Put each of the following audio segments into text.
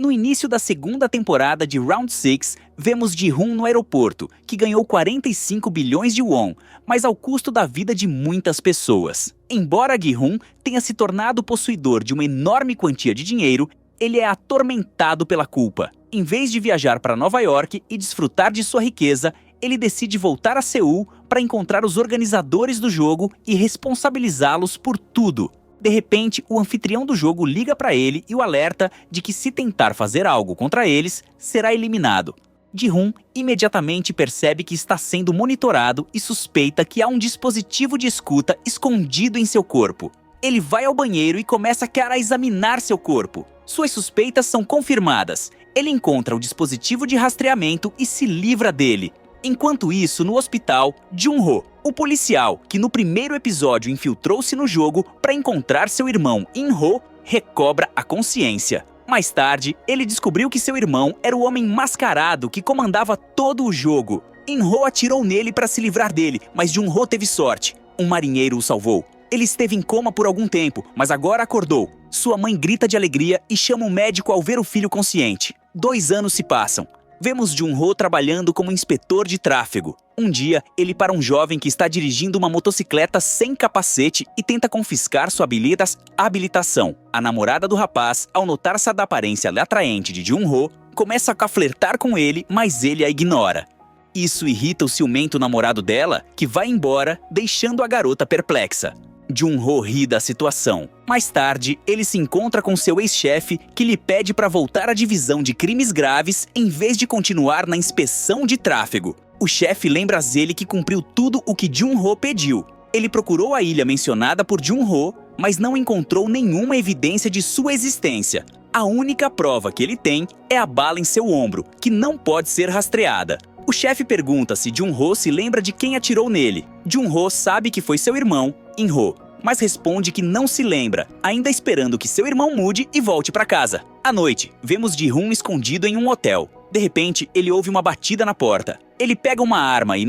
No início da segunda temporada de Round 6, vemos Ji-hoon no aeroporto, que ganhou 45 bilhões de won, mas ao custo da vida de muitas pessoas. Embora Gi-hoon tenha se tornado possuidor de uma enorme quantia de dinheiro, ele é atormentado pela culpa. Em vez de viajar para Nova York e desfrutar de sua riqueza, ele decide voltar a Seul para encontrar os organizadores do jogo e responsabilizá-los por tudo. De repente, o anfitrião do jogo liga para ele e o alerta de que se tentar fazer algo contra eles, será eliminado. Ji-hoon imediatamente percebe que está sendo monitorado e suspeita que há um dispositivo de escuta escondido em seu corpo. Ele vai ao banheiro e começa a examinar seu corpo. Suas suspeitas são confirmadas. Ele encontra o dispositivo de rastreamento e se livra dele. Enquanto isso, no hospital, Jun-ho, o policial que no primeiro episódio infiltrou-se no jogo para encontrar seu irmão In-ho, recobra a consciência. Mais tarde, ele descobriu que seu irmão era o homem mascarado que comandava todo o jogo. In-ho atirou nele para se livrar dele, mas Jun-ho teve sorte. Um marinheiro o salvou. Ele esteve em coma por algum tempo, mas agora acordou. Sua mãe grita de alegria e chama um médico ao ver o filho consciente. 2 anos se passam. Vemos Jun-ho trabalhando como inspetor de tráfego. Um dia, ele para um jovem que está dirigindo uma motocicleta sem capacete e tenta confiscar sua habilitação. A namorada do rapaz, ao notar-se da aparência atraente de Jun-ho, começa a flertar com ele, mas ele a ignora. Isso irrita o ciumento namorado dela, que vai embora, deixando a garota perplexa. Jun-ho ri da situação. Mais tarde, ele se encontra com seu ex-chefe, que lhe pede para voltar à divisão de crimes graves em vez de continuar na inspeção de tráfego. O chefe lembra a ele que cumpriu tudo o que Jun-ho pediu. Ele procurou a ilha mencionada por Jun-ho, mas não encontrou nenhuma evidência de sua existência. A única prova que ele tem é a bala em seu ombro, que não pode ser rastreada. O chefe pergunta se Jun-ho se lembra de quem atirou nele. Jun-ho sabe que foi seu irmão, In-ho, mas responde que não se lembra, ainda esperando que seu irmão mude e volte para casa. À noite, vemos Ji-hoon escondido em um hotel. De repente, ele ouve uma batida na porta. Ele pega uma arma e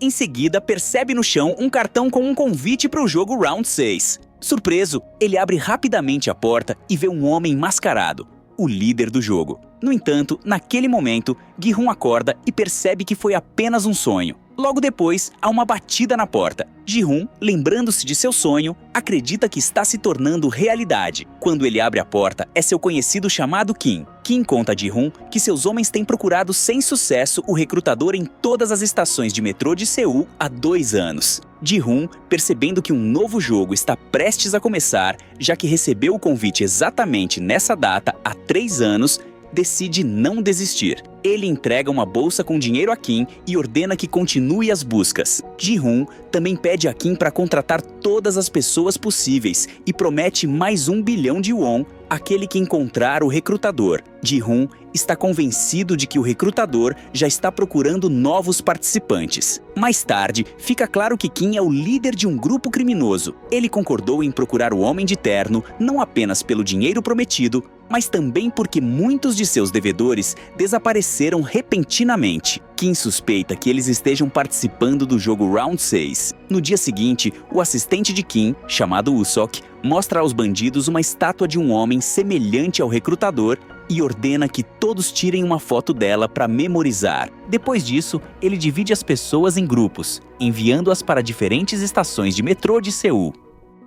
em seguida percebe no chão um cartão com um convite para o jogo Round 6. Surpreso, ele abre rapidamente a porta e vê um homem mascarado, o líder do jogo. No entanto, naquele momento, Gi-hoon acorda e percebe que foi apenas um sonho. Logo depois, há uma batida na porta. Ji-hoon, lembrando-se de seu sonho, acredita que está se tornando realidade. Quando ele abre a porta, é seu conhecido chamado Kim. Kim conta a Ji-hoon que seus homens têm procurado sem sucesso o recrutador em todas as estações de metrô de Seul há 2 anos. Ji-hoon, percebendo que um novo jogo está prestes a começar, já que recebeu o convite exatamente nessa data há 3 anos, decide não desistir. Ele entrega uma bolsa com dinheiro a Kim e ordena que continue as buscas. Ji-hoon também pede a Kim para contratar todas as pessoas possíveis e promete mais 1 bilhão de won àquele que encontrar o recrutador. Ji-hoon está convencido de que o recrutador já está procurando novos participantes. Mais tarde, fica claro que Kim é o líder de um grupo criminoso. Ele concordou em procurar o Homem de Terno não apenas pelo dinheiro prometido, mas também porque muitos de seus devedores desapareceram repentinamente. Kim suspeita que eles estejam participando do jogo Round 6. No dia seguinte, o assistente de Kim, chamado Usok, mostra aos bandidos uma estátua de um homem semelhante ao recrutador e ordena que todos tirem uma foto dela para memorizar. Depois disso, ele divide as pessoas em grupos, enviando-as para diferentes estações de metrô de Seul.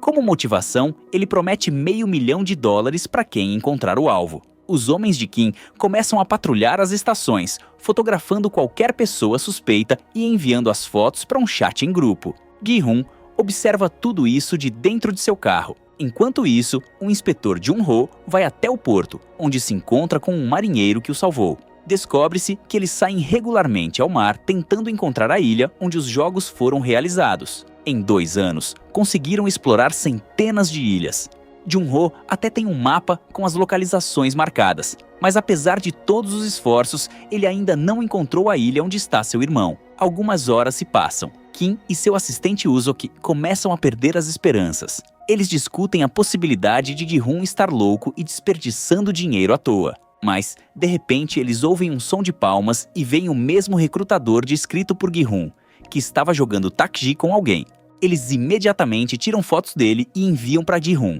Como motivação, ele promete $500 mil para quem encontrar o alvo. Os homens de Kim começam a patrulhar as estações, fotografando qualquer pessoa suspeita e enviando as fotos para um chat em grupo. Gi-hoon observa tudo isso de dentro de seu carro. Enquanto isso, o inspetor Jun-ho vai até o porto, onde se encontra com um marinheiro que o salvou. Descobre-se que eles saem regularmente ao mar tentando encontrar a ilha onde os jogos foram realizados. Em 2 anos, conseguiram explorar centenas de ilhas. Jun-ho até tem um mapa com as localizações marcadas, mas apesar de todos os esforços, ele ainda não encontrou a ilha onde está seu irmão. Algumas horas se passam. Kim e seu assistente Usok começam a perder as esperanças. Eles discutem a possibilidade de Gi-hoon estar louco e desperdiçando dinheiro à toa. Mas, de repente, eles ouvem um som de palmas e veem o mesmo recrutador descrito por Gi-hoon, que estava jogando Takji com alguém. Eles imediatamente tiram fotos dele e enviam para Ji-hoon.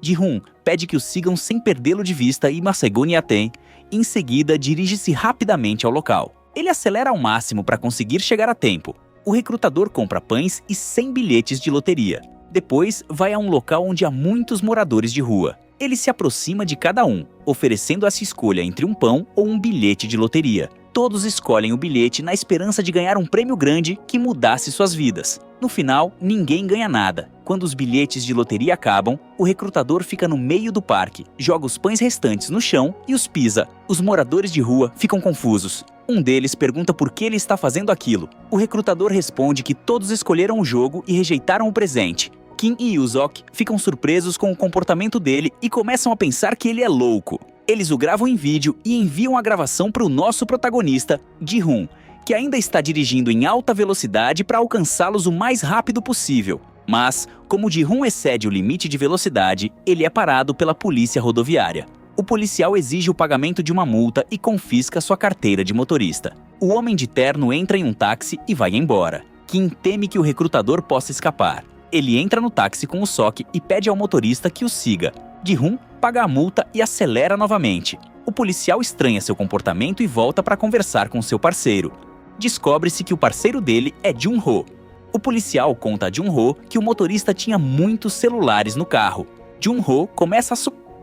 Ji-hoon pede que o sigam sem perdê-lo de vista e Ma-segun Yaten, em seguida dirige-se rapidamente ao local. Ele acelera ao máximo para conseguir chegar a tempo. O recrutador compra pães e 100 bilhetes de loteria. Depois, vai a um local onde há muitos moradores de rua. Ele se aproxima de cada um, oferecendo essa escolha entre um pão ou um bilhete de loteria. Todos escolhem o bilhete na esperança de ganhar um prêmio grande que mudasse suas vidas. No final, ninguém ganha nada. Quando os bilhetes de loteria acabam, o recrutador fica no meio do parque, joga os pães restantes no chão e os pisa. Os moradores de rua ficam confusos. Um deles pergunta por que ele está fazendo aquilo. O recrutador responde que todos escolheram o jogo e rejeitaram o presente. Kim e Yusok ficam surpresos com o comportamento dele e começam a pensar que ele é louco. Eles o gravam em vídeo e enviam a gravação para o nosso protagonista, Ji-hoon, que ainda está dirigindo em alta velocidade para alcançá-los o mais rápido possível. Mas, como Ji-hoon excede o limite de velocidade, ele é parado pela polícia rodoviária. O policial exige o pagamento de uma multa e confisca sua carteira de motorista. O homem de terno entra em um táxi e vai embora. Kim teme que o recrutador possa escapar. Ele entra no táxi com o Sok e pede ao motorista que o siga. Ji-hoon paga a multa e acelera novamente. O policial estranha seu comportamento e volta para conversar com seu parceiro. Descobre-se que o parceiro dele é Jun-ho. O policial conta a Jun-ho que o motorista tinha muitos celulares no carro. Jun-ho começa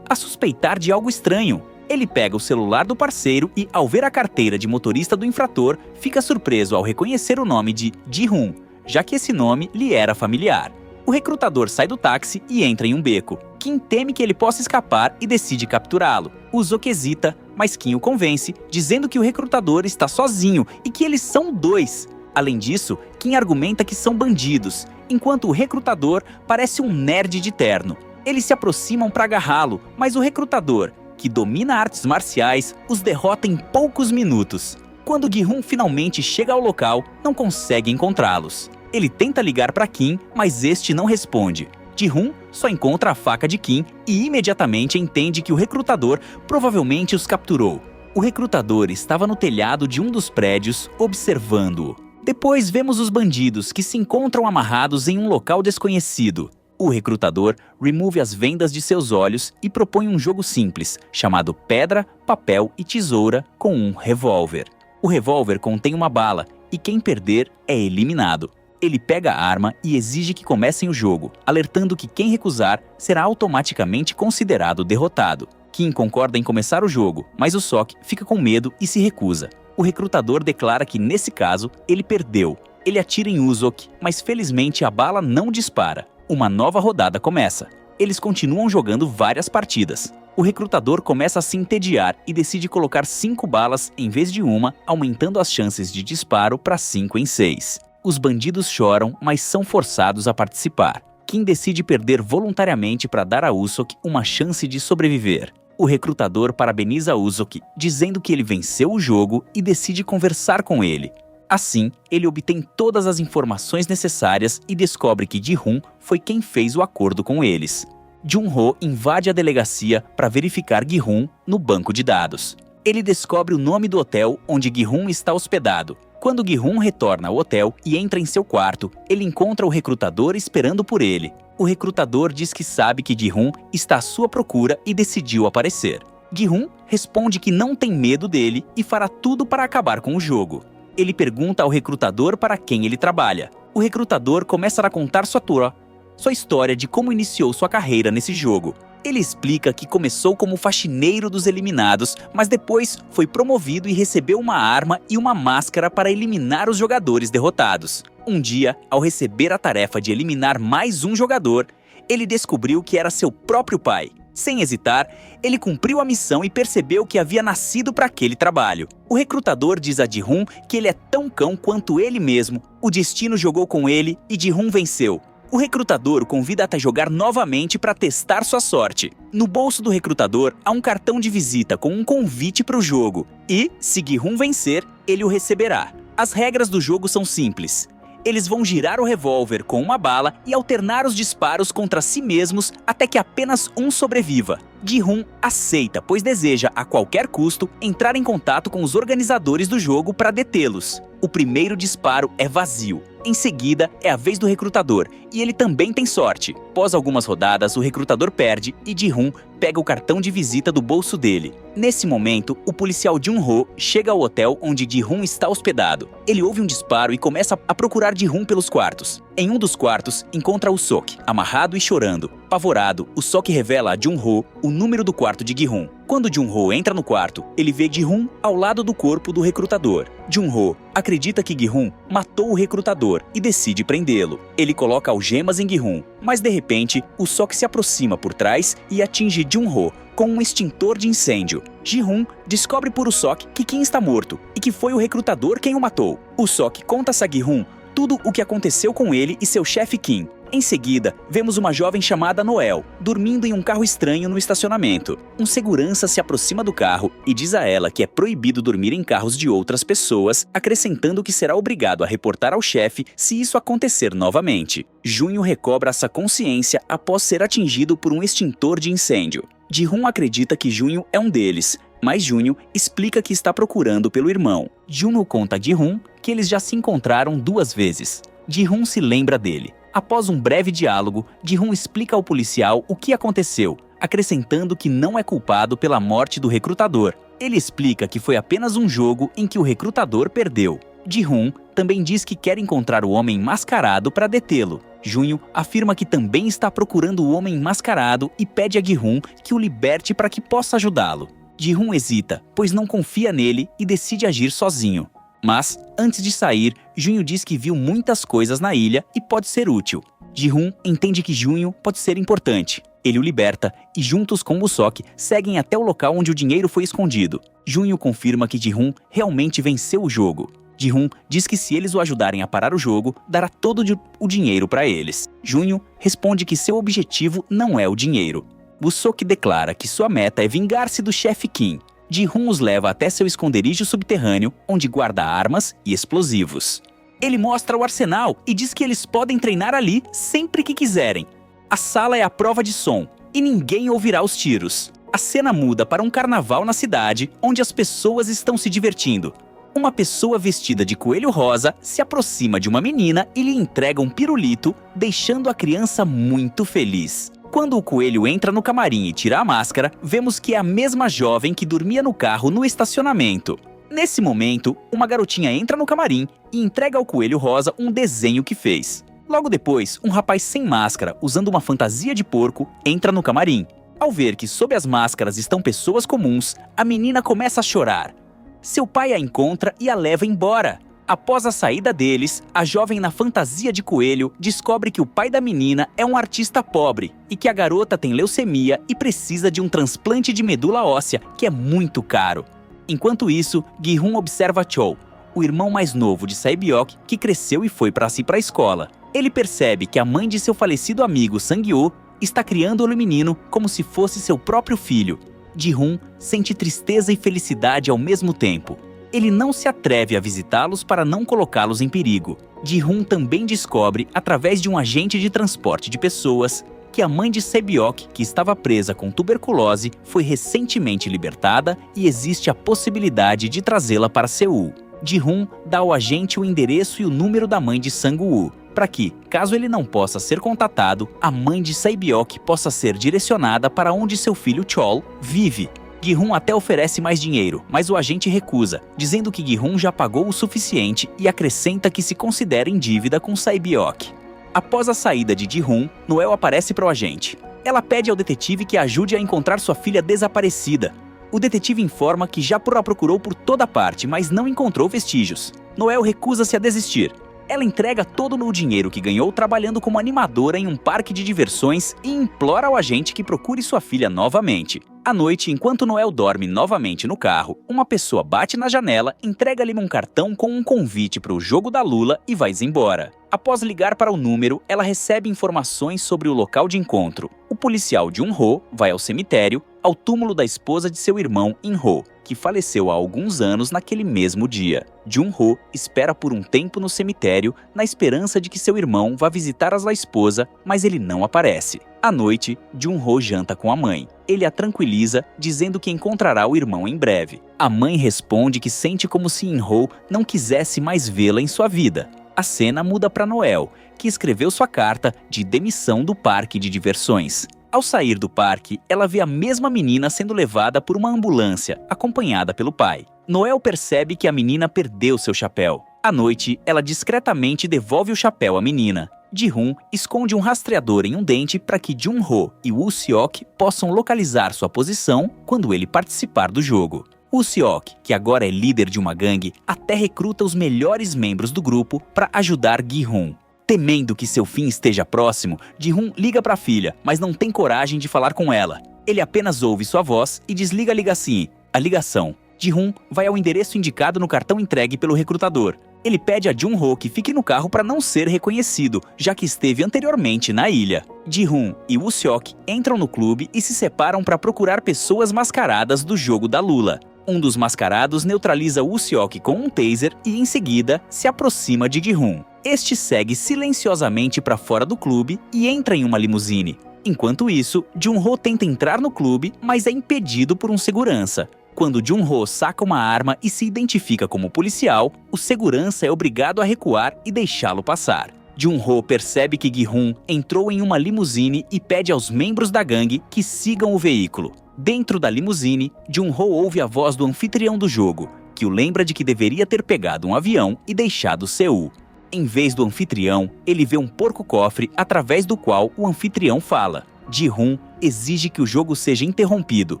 a suspeitar de algo estranho. Ele pega o celular do parceiro e, ao ver a carteira de motorista do infrator, fica surpreso ao reconhecer o nome de Ji-hoon, já que esse nome lhe era familiar. O recrutador sai do táxi e entra em um beco. Kim teme que ele possa escapar e decide capturá-lo. Usok hesita, mas Kim o convence, dizendo que o recrutador está sozinho e que eles são dois. Além disso, Kim argumenta que são bandidos, enquanto o recrutador parece um nerd de terno. Eles se aproximam para agarrá-lo, mas o recrutador, que domina artes marciais, os derrota em poucos minutos. Quando Ji-hoon finalmente chega ao local, não consegue encontrá-los. Ele tenta ligar para Kim, mas este não responde. Ji-hoon só encontra a faca de Kim e imediatamente entende que o recrutador provavelmente os capturou. O recrutador estava no telhado de um dos prédios, observando-o. Depois vemos os bandidos que se encontram amarrados em um local desconhecido. O recrutador remove as vendas de seus olhos e propõe um jogo simples, chamado Pedra, Papel e Tesoura com um revólver. O revólver contém uma bala e quem perder é eliminado. Ele pega a arma e exige que comecem o jogo, alertando que quem recusar será automaticamente considerado derrotado. Kim concorda em começar o jogo, mas o Sok fica com medo e se recusa. O recrutador declara que, nesse caso, ele perdeu. Ele atira em Usok, mas felizmente a bala não dispara. Uma nova rodada começa. Eles continuam jogando várias partidas. O recrutador começa a se entediar e decide colocar 5 balas em vez de uma, aumentando as chances de disparo para 5 em 6. Os bandidos choram, mas são forçados a participar. Kim decide perder voluntariamente para dar a Usok uma chance de sobreviver. O recrutador parabeniza Usok, dizendo que ele venceu o jogo e decide conversar com ele. Assim, ele obtém todas as informações necessárias e descobre que Ji-hoon foi quem fez o acordo com eles. Jun-ho invade a delegacia para verificar Gi-hoon no banco de dados. Ele descobre o nome do hotel onde Gi-hoon está hospedado. Quando Gi-hoon retorna ao hotel e entra em seu quarto, ele encontra o recrutador esperando por ele. O recrutador diz que sabe que Ji-hoon está à sua procura e decidiu aparecer. Gi-hoon responde que não tem medo dele e fará tudo para acabar com o jogo. Ele pergunta ao recrutador para quem ele trabalha. O recrutador começa a contar sua história de como iniciou sua carreira nesse jogo. Ele explica que começou como faxineiro dos eliminados, mas depois foi promovido e recebeu uma arma e uma máscara para eliminar os jogadores derrotados. Um dia, ao receber a tarefa de eliminar mais um jogador, ele descobriu que era seu próprio pai. Sem hesitar, ele cumpriu a missão e percebeu que havia nascido para aquele trabalho. O recrutador diz a Ji-hoon que ele é tão cão quanto ele mesmo. O destino jogou com ele e Ji-hoon venceu. O recrutador o convida a jogar novamente para testar sua sorte. No bolso do recrutador há um cartão de visita com um convite para o jogo. E, se Gi-hoon vencer, ele o receberá. As regras do jogo são simples. Eles vão girar o revólver com uma bala e alternar os disparos contra si mesmos até que apenas um sobreviva. Gi-hoon aceita, pois deseja, a qualquer custo, entrar em contato com os organizadores do jogo para detê-los. O primeiro disparo é vazio. Em seguida, é a vez do recrutador, e ele também tem sorte. Após algumas rodadas, o recrutador perde e Ji-hoon pega o cartão de visita do bolso dele. Nesse momento, o policial Jun-ho chega ao hotel onde Ji-hoon está hospedado. Ele ouve um disparo e começa a procurar Ji-hoon pelos quartos. Em um dos quartos, encontra o Sok, amarrado e chorando. Apavorado, o Sok revela a Jun-ho o número do quarto de Gi-hoon. Quando Jun-ho entra no quarto, ele vê Ji-hoon ao lado do corpo do recrutador. Jun-ho acredita que Gi-hoon matou o recrutador e decide prendê-lo. Ele coloca algemas em Gi-hoon, mas de repente, o Sok se aproxima por trás e atinge Jun-ho com um extintor de incêndio. Ji-hoon descobre por o Sok que Kim está morto e que foi o recrutador quem o matou. O Sok conta a Gi-hoon tudo o que aconteceu com ele e seu chefe Kim. Em seguida, vemos uma jovem chamada Noel, dormindo em um carro estranho no estacionamento. Um segurança se aproxima do carro e diz a ela que é proibido dormir em carros de outras pessoas, acrescentando que será obrigado a reportar ao chefe se isso acontecer novamente. Junho recobra essa consciência após ser atingido por um extintor de incêndio. Ji-hoon acredita que Junho é um deles, mas Junho explica que está procurando pelo irmão. Junho conta a Ji-hoon que eles já se encontraram 2 vezes. Ji-hoon se lembra dele. Após um breve diálogo, Ji-hoon explica ao policial o que aconteceu, acrescentando que não é culpado pela morte do recrutador. Ele explica que foi apenas um jogo em que o recrutador perdeu. Ji-hoon também diz que quer encontrar o homem mascarado para detê-lo. Junho afirma que também está procurando o homem mascarado e pede a Gi-hoon que o liberte para que possa ajudá-lo. Ji-hoon hesita, pois não confia nele e decide agir sozinho. Mas, antes de sair, Junho diz que viu muitas coisas na ilha e pode ser útil. Ji-hoon entende que Junho pode ser importante. Ele o liberta e, juntos com o Sok, seguem até o local onde o dinheiro foi escondido. Junho confirma que Ji-hoon realmente venceu o jogo. Ji-hoon diz que se eles o ajudarem a parar o jogo, dará todo o dinheiro para eles. Junho responde que seu objetivo não é o dinheiro. O Sok declara que sua meta é vingar-se do chefe Kim. Ji-hoon os leva até seu esconderijo subterrâneo, onde guarda armas e explosivos. Ele mostra o arsenal e diz que eles podem treinar ali sempre que quiserem. A sala é a prova de som e ninguém ouvirá os tiros. A cena muda para um carnaval na cidade, onde as pessoas estão se divertindo. Uma pessoa vestida de coelho rosa se aproxima de uma menina e lhe entrega um pirulito, deixando a criança muito feliz. Quando o coelho entra no camarim e tira a máscara, vemos que é a mesma jovem que dormia no carro no estacionamento. Nesse momento, uma garotinha entra no camarim e entrega ao coelho rosa um desenho que fez. Logo depois, um rapaz sem máscara, usando uma fantasia de porco, entra no camarim. Ao ver que sob as máscaras estão pessoas comuns, a menina começa a chorar. Seu pai a encontra e a leva embora. Após a saída deles, a jovem na fantasia de coelho descobre que o pai da menina é um artista pobre e que a garota tem leucemia e precisa de um transplante de medula óssea, que é muito caro. Enquanto isso, Gi-hoon observa Chol, o irmão mais novo de Sae-byeok, que cresceu e foi para a escola. Ele percebe que a mãe de seu falecido amigo Sang-woo está criando o menino como se fosse seu próprio filho. Ji-hoon sente tristeza e felicidade ao mesmo tempo. Ele não se atreve a visitá-los para não colocá-los em perigo. Ji-hoon também descobre, através de um agente de transporte de pessoas, que a mãe de Sae-byeok, que estava presa com tuberculose, foi recentemente libertada e existe a possibilidade de trazê-la para Seul. Ji-hoon dá ao agente o endereço e o número da mãe de Sang-woo, para que, caso ele não possa ser contatado, a mãe de Sae-byeok possa ser direcionada para onde seu filho Chol vive. Gi-hoon até oferece mais dinheiro, mas o agente recusa, dizendo que Gi-hoon já pagou o suficiente e acrescenta que se considera em dívida com Sae-byeok. Após a saída de Ji-hoon, Noel aparece para o agente. Ela pede ao detetive que a ajude a encontrar sua filha desaparecida. O detetive informa que já a procurou por toda parte, mas não encontrou vestígios. Noel recusa-se a desistir. Ela entrega todo o dinheiro que ganhou trabalhando como animadora em um parque de diversões e implora ao agente que procure sua filha novamente. À noite, enquanto Noel dorme novamente no carro, uma pessoa bate na janela, entrega-lhe um cartão com um convite para o jogo da Lula e vai embora. Após ligar para o número, ela recebe informações sobre o local de encontro. O policial Jun-ho vai ao cemitério, ao túmulo da esposa de seu irmão In-ho, que faleceu há alguns anos naquele mesmo dia. Jun-ho espera por um tempo no cemitério, na esperança de que seu irmão vá visitar a esposa, mas ele não aparece. À noite, Jun-ho janta com a mãe. Ele a tranquiliza, dizendo que encontrará o irmão em breve. A mãe responde que sente como se In-ho não quisesse mais vê-la em sua vida. A cena muda para Noel, que escreveu sua carta de demissão do parque de diversões. Ao sair do parque, ela vê a mesma menina sendo levada por uma ambulância, acompanhada pelo pai. Noel percebe que a menina perdeu seu chapéu. À noite, ela discretamente devolve o chapéu à menina. Ji-hoon esconde um rastreador em um dente para que Jun-ho e Woo-seok possam localizar sua posição quando ele participar do jogo. Woo-seok, que agora é líder de uma gangue, até recruta os melhores membros do grupo para ajudar Gi-hoon. Temendo que seu fim esteja próximo, Ji-hoon liga para a filha, mas não tem coragem de falar com ela. Ele apenas ouve sua voz e desliga a ligação. Ji-hoon vai ao endereço indicado no cartão entregue pelo recrutador. Ele pede a Jun-ho que fique no carro para não ser reconhecido, já que esteve anteriormente na ilha. Ji-hoon e Woo-seok entram no clube e se separam para procurar pessoas mascaradas do jogo da Lula. Um dos mascarados neutraliza Woo-seok com um taser e, em seguida, se aproxima de Gi-hoon. Este segue silenciosamente para fora do clube e entra em uma limusine. Enquanto isso, Jun-ho tenta entrar no clube, mas é impedido por um segurança. Quando Jun-ho saca uma arma e se identifica como policial, o segurança é obrigado a recuar e deixá-lo passar. Jun-ho percebe que Gi-hoon entrou em uma limusine e pede aos membros da gangue que sigam o veículo. Dentro da limusine, Jun-ho ouve a voz do anfitrião do jogo, que o lembra de que deveria ter pegado um avião e deixado Seul. Em vez do anfitrião, ele vê um porco-cofre através do qual o anfitrião fala. Ji-hoon exige que o jogo seja interrompido,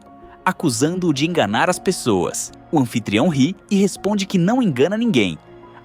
acusando-o de enganar as pessoas. O anfitrião ri e responde que não engana ninguém,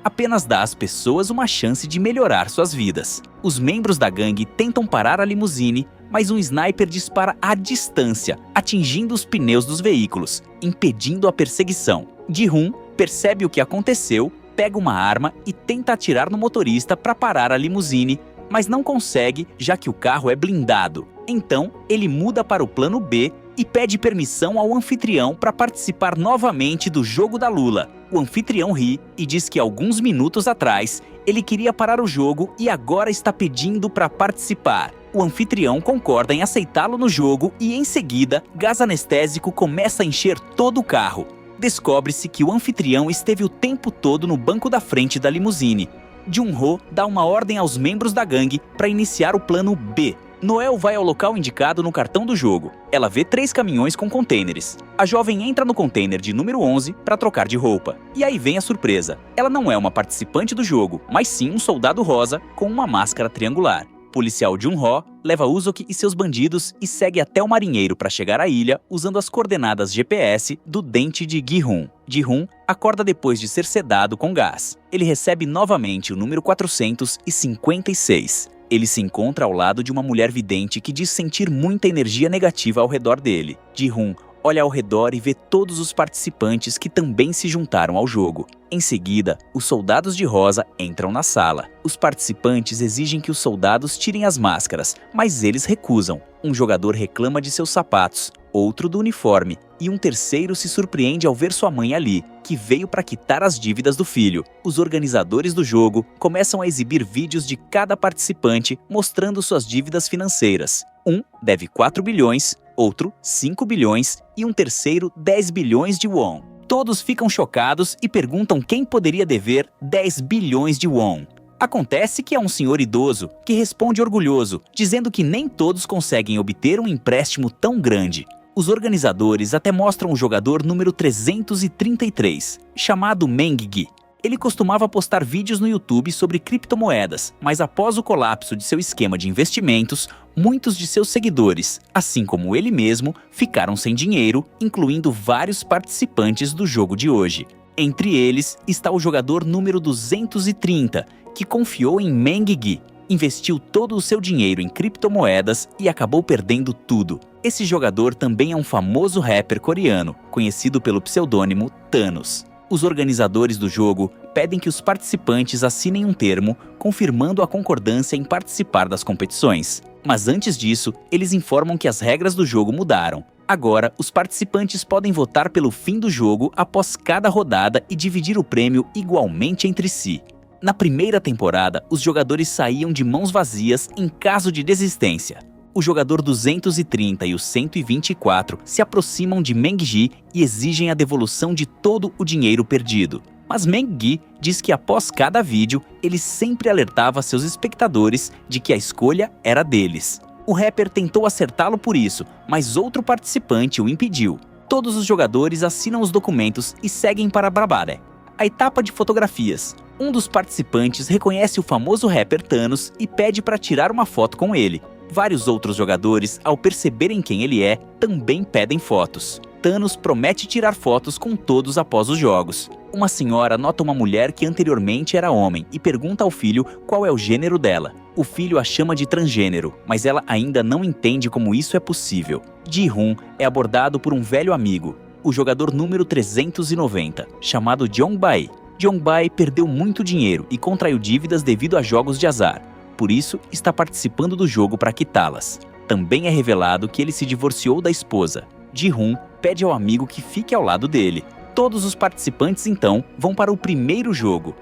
apenas dá às pessoas uma chance de melhorar suas vidas. Os membros da gangue tentam parar a limusine, mas um sniper dispara à distância, atingindo os pneus dos veículos, impedindo a perseguição. Ji-hoon percebe o que aconteceu, pega uma arma e tenta atirar no motorista para parar a limusine, mas não consegue, já que o carro é blindado. Então, ele muda para o plano B e pede permissão ao anfitrião para participar novamente do jogo da Lula. O anfitrião ri e diz que alguns minutos atrás ele queria parar o jogo e agora está pedindo para participar. O anfitrião concorda em aceitá-lo no jogo e, em seguida, gás anestésico começa a encher todo o carro. Descobre-se que o anfitrião esteve o tempo todo no banco da frente da limusine. Jun-ho dá uma ordem aos membros da gangue para iniciar o plano B. Noel vai ao local indicado no cartão do jogo. Ela vê 3 caminhões com contêineres. A jovem entra no contêiner de número 11 para trocar de roupa. E aí vem a surpresa. Ela não é uma participante do jogo, mas sim um soldado rosa com uma máscara triangular. O policial Jun-ho leva Woo-seok e seus bandidos e segue até o marinheiro para chegar à ilha usando as coordenadas GPS do dente de Gi-hoon. Ji-hoon acorda depois de ser sedado com gás. Ele recebe novamente o número 456. Ele se encontra ao lado de uma mulher vidente que diz sentir muita energia negativa ao redor dele. Ji-hoon olha ao redor e vê todos os participantes que também se juntaram ao jogo. Em seguida, os soldados de rosa entram na sala. Os participantes exigem que os soldados tirem as máscaras, mas eles recusam. Um jogador reclama de seus sapatos, outro do uniforme, e um terceiro se surpreende ao ver sua mãe ali, que veio para quitar as dívidas do filho. Os organizadores do jogo começam a exibir vídeos de cada participante mostrando suas dívidas financeiras. Um deve 4 bilhões, outro 5 bilhões e um terceiro 10 bilhões de won. Todos ficam chocados e perguntam quem poderia dever 10 bilhões de won. Acontece que é um senhor idoso que responde orgulhoso, dizendo que nem todos conseguem obter um empréstimo tão grande. Os organizadores até mostram o jogador número 333, chamado Meng-gi. Ele costumava postar vídeos no YouTube sobre criptomoedas, mas após o colapso de seu esquema de investimentos, muitos de seus seguidores, assim como ele mesmo, ficaram sem dinheiro, incluindo vários participantes do jogo de hoje. Entre eles está o jogador número 230, que confiou em Meng-gi, investiu todo o seu dinheiro em criptomoedas e acabou perdendo tudo. Esse jogador também é um famoso rapper coreano, conhecido pelo pseudônimo Thanos. Os organizadores do jogo pedem que os participantes assinem um termo confirmando a concordância em participar das competições. Mas antes disso, eles informam que as regras do jogo mudaram. Agora, os participantes podem votar pelo fim do jogo após cada rodada e dividir o prêmio igualmente entre si. Na primeira temporada, os jogadores saíam de mãos vazias em caso de desistência. O jogador 230 e o 124 se aproximam de Meng Ji e exigem a devolução de todo o dinheiro perdido. Mas Meng Ji diz que após cada vídeo, ele sempre alertava seus espectadores de que a escolha era deles. O rapper tentou acertá-lo por isso, mas outro participante o impediu. Todos os jogadores assinam os documentos e seguem para Brabare. A etapa de fotografias. Um dos participantes reconhece o famoso rapper Thanos e pede para tirar uma foto com ele. Vários outros jogadores, ao perceberem quem ele é, também pedem fotos. Thanos promete tirar fotos com todos após os jogos. Uma senhora nota uma mulher que anteriormente era homem e pergunta ao filho qual é o gênero dela. O filho a chama de transgênero, mas ela ainda não entende como isso é possível. Ji-hoon é abordado por um velho amigo, o jogador número 390, chamado Jong-bae. Jong-bae perdeu muito dinheiro e contraiu dívidas devido a jogos de azar. Por isso, está participando do jogo para quitá-las. Também é revelado que ele se divorciou da esposa. Ji-hoon pede ao amigo que fique ao lado dele. Todos os participantes, então, vão para o primeiro jogo.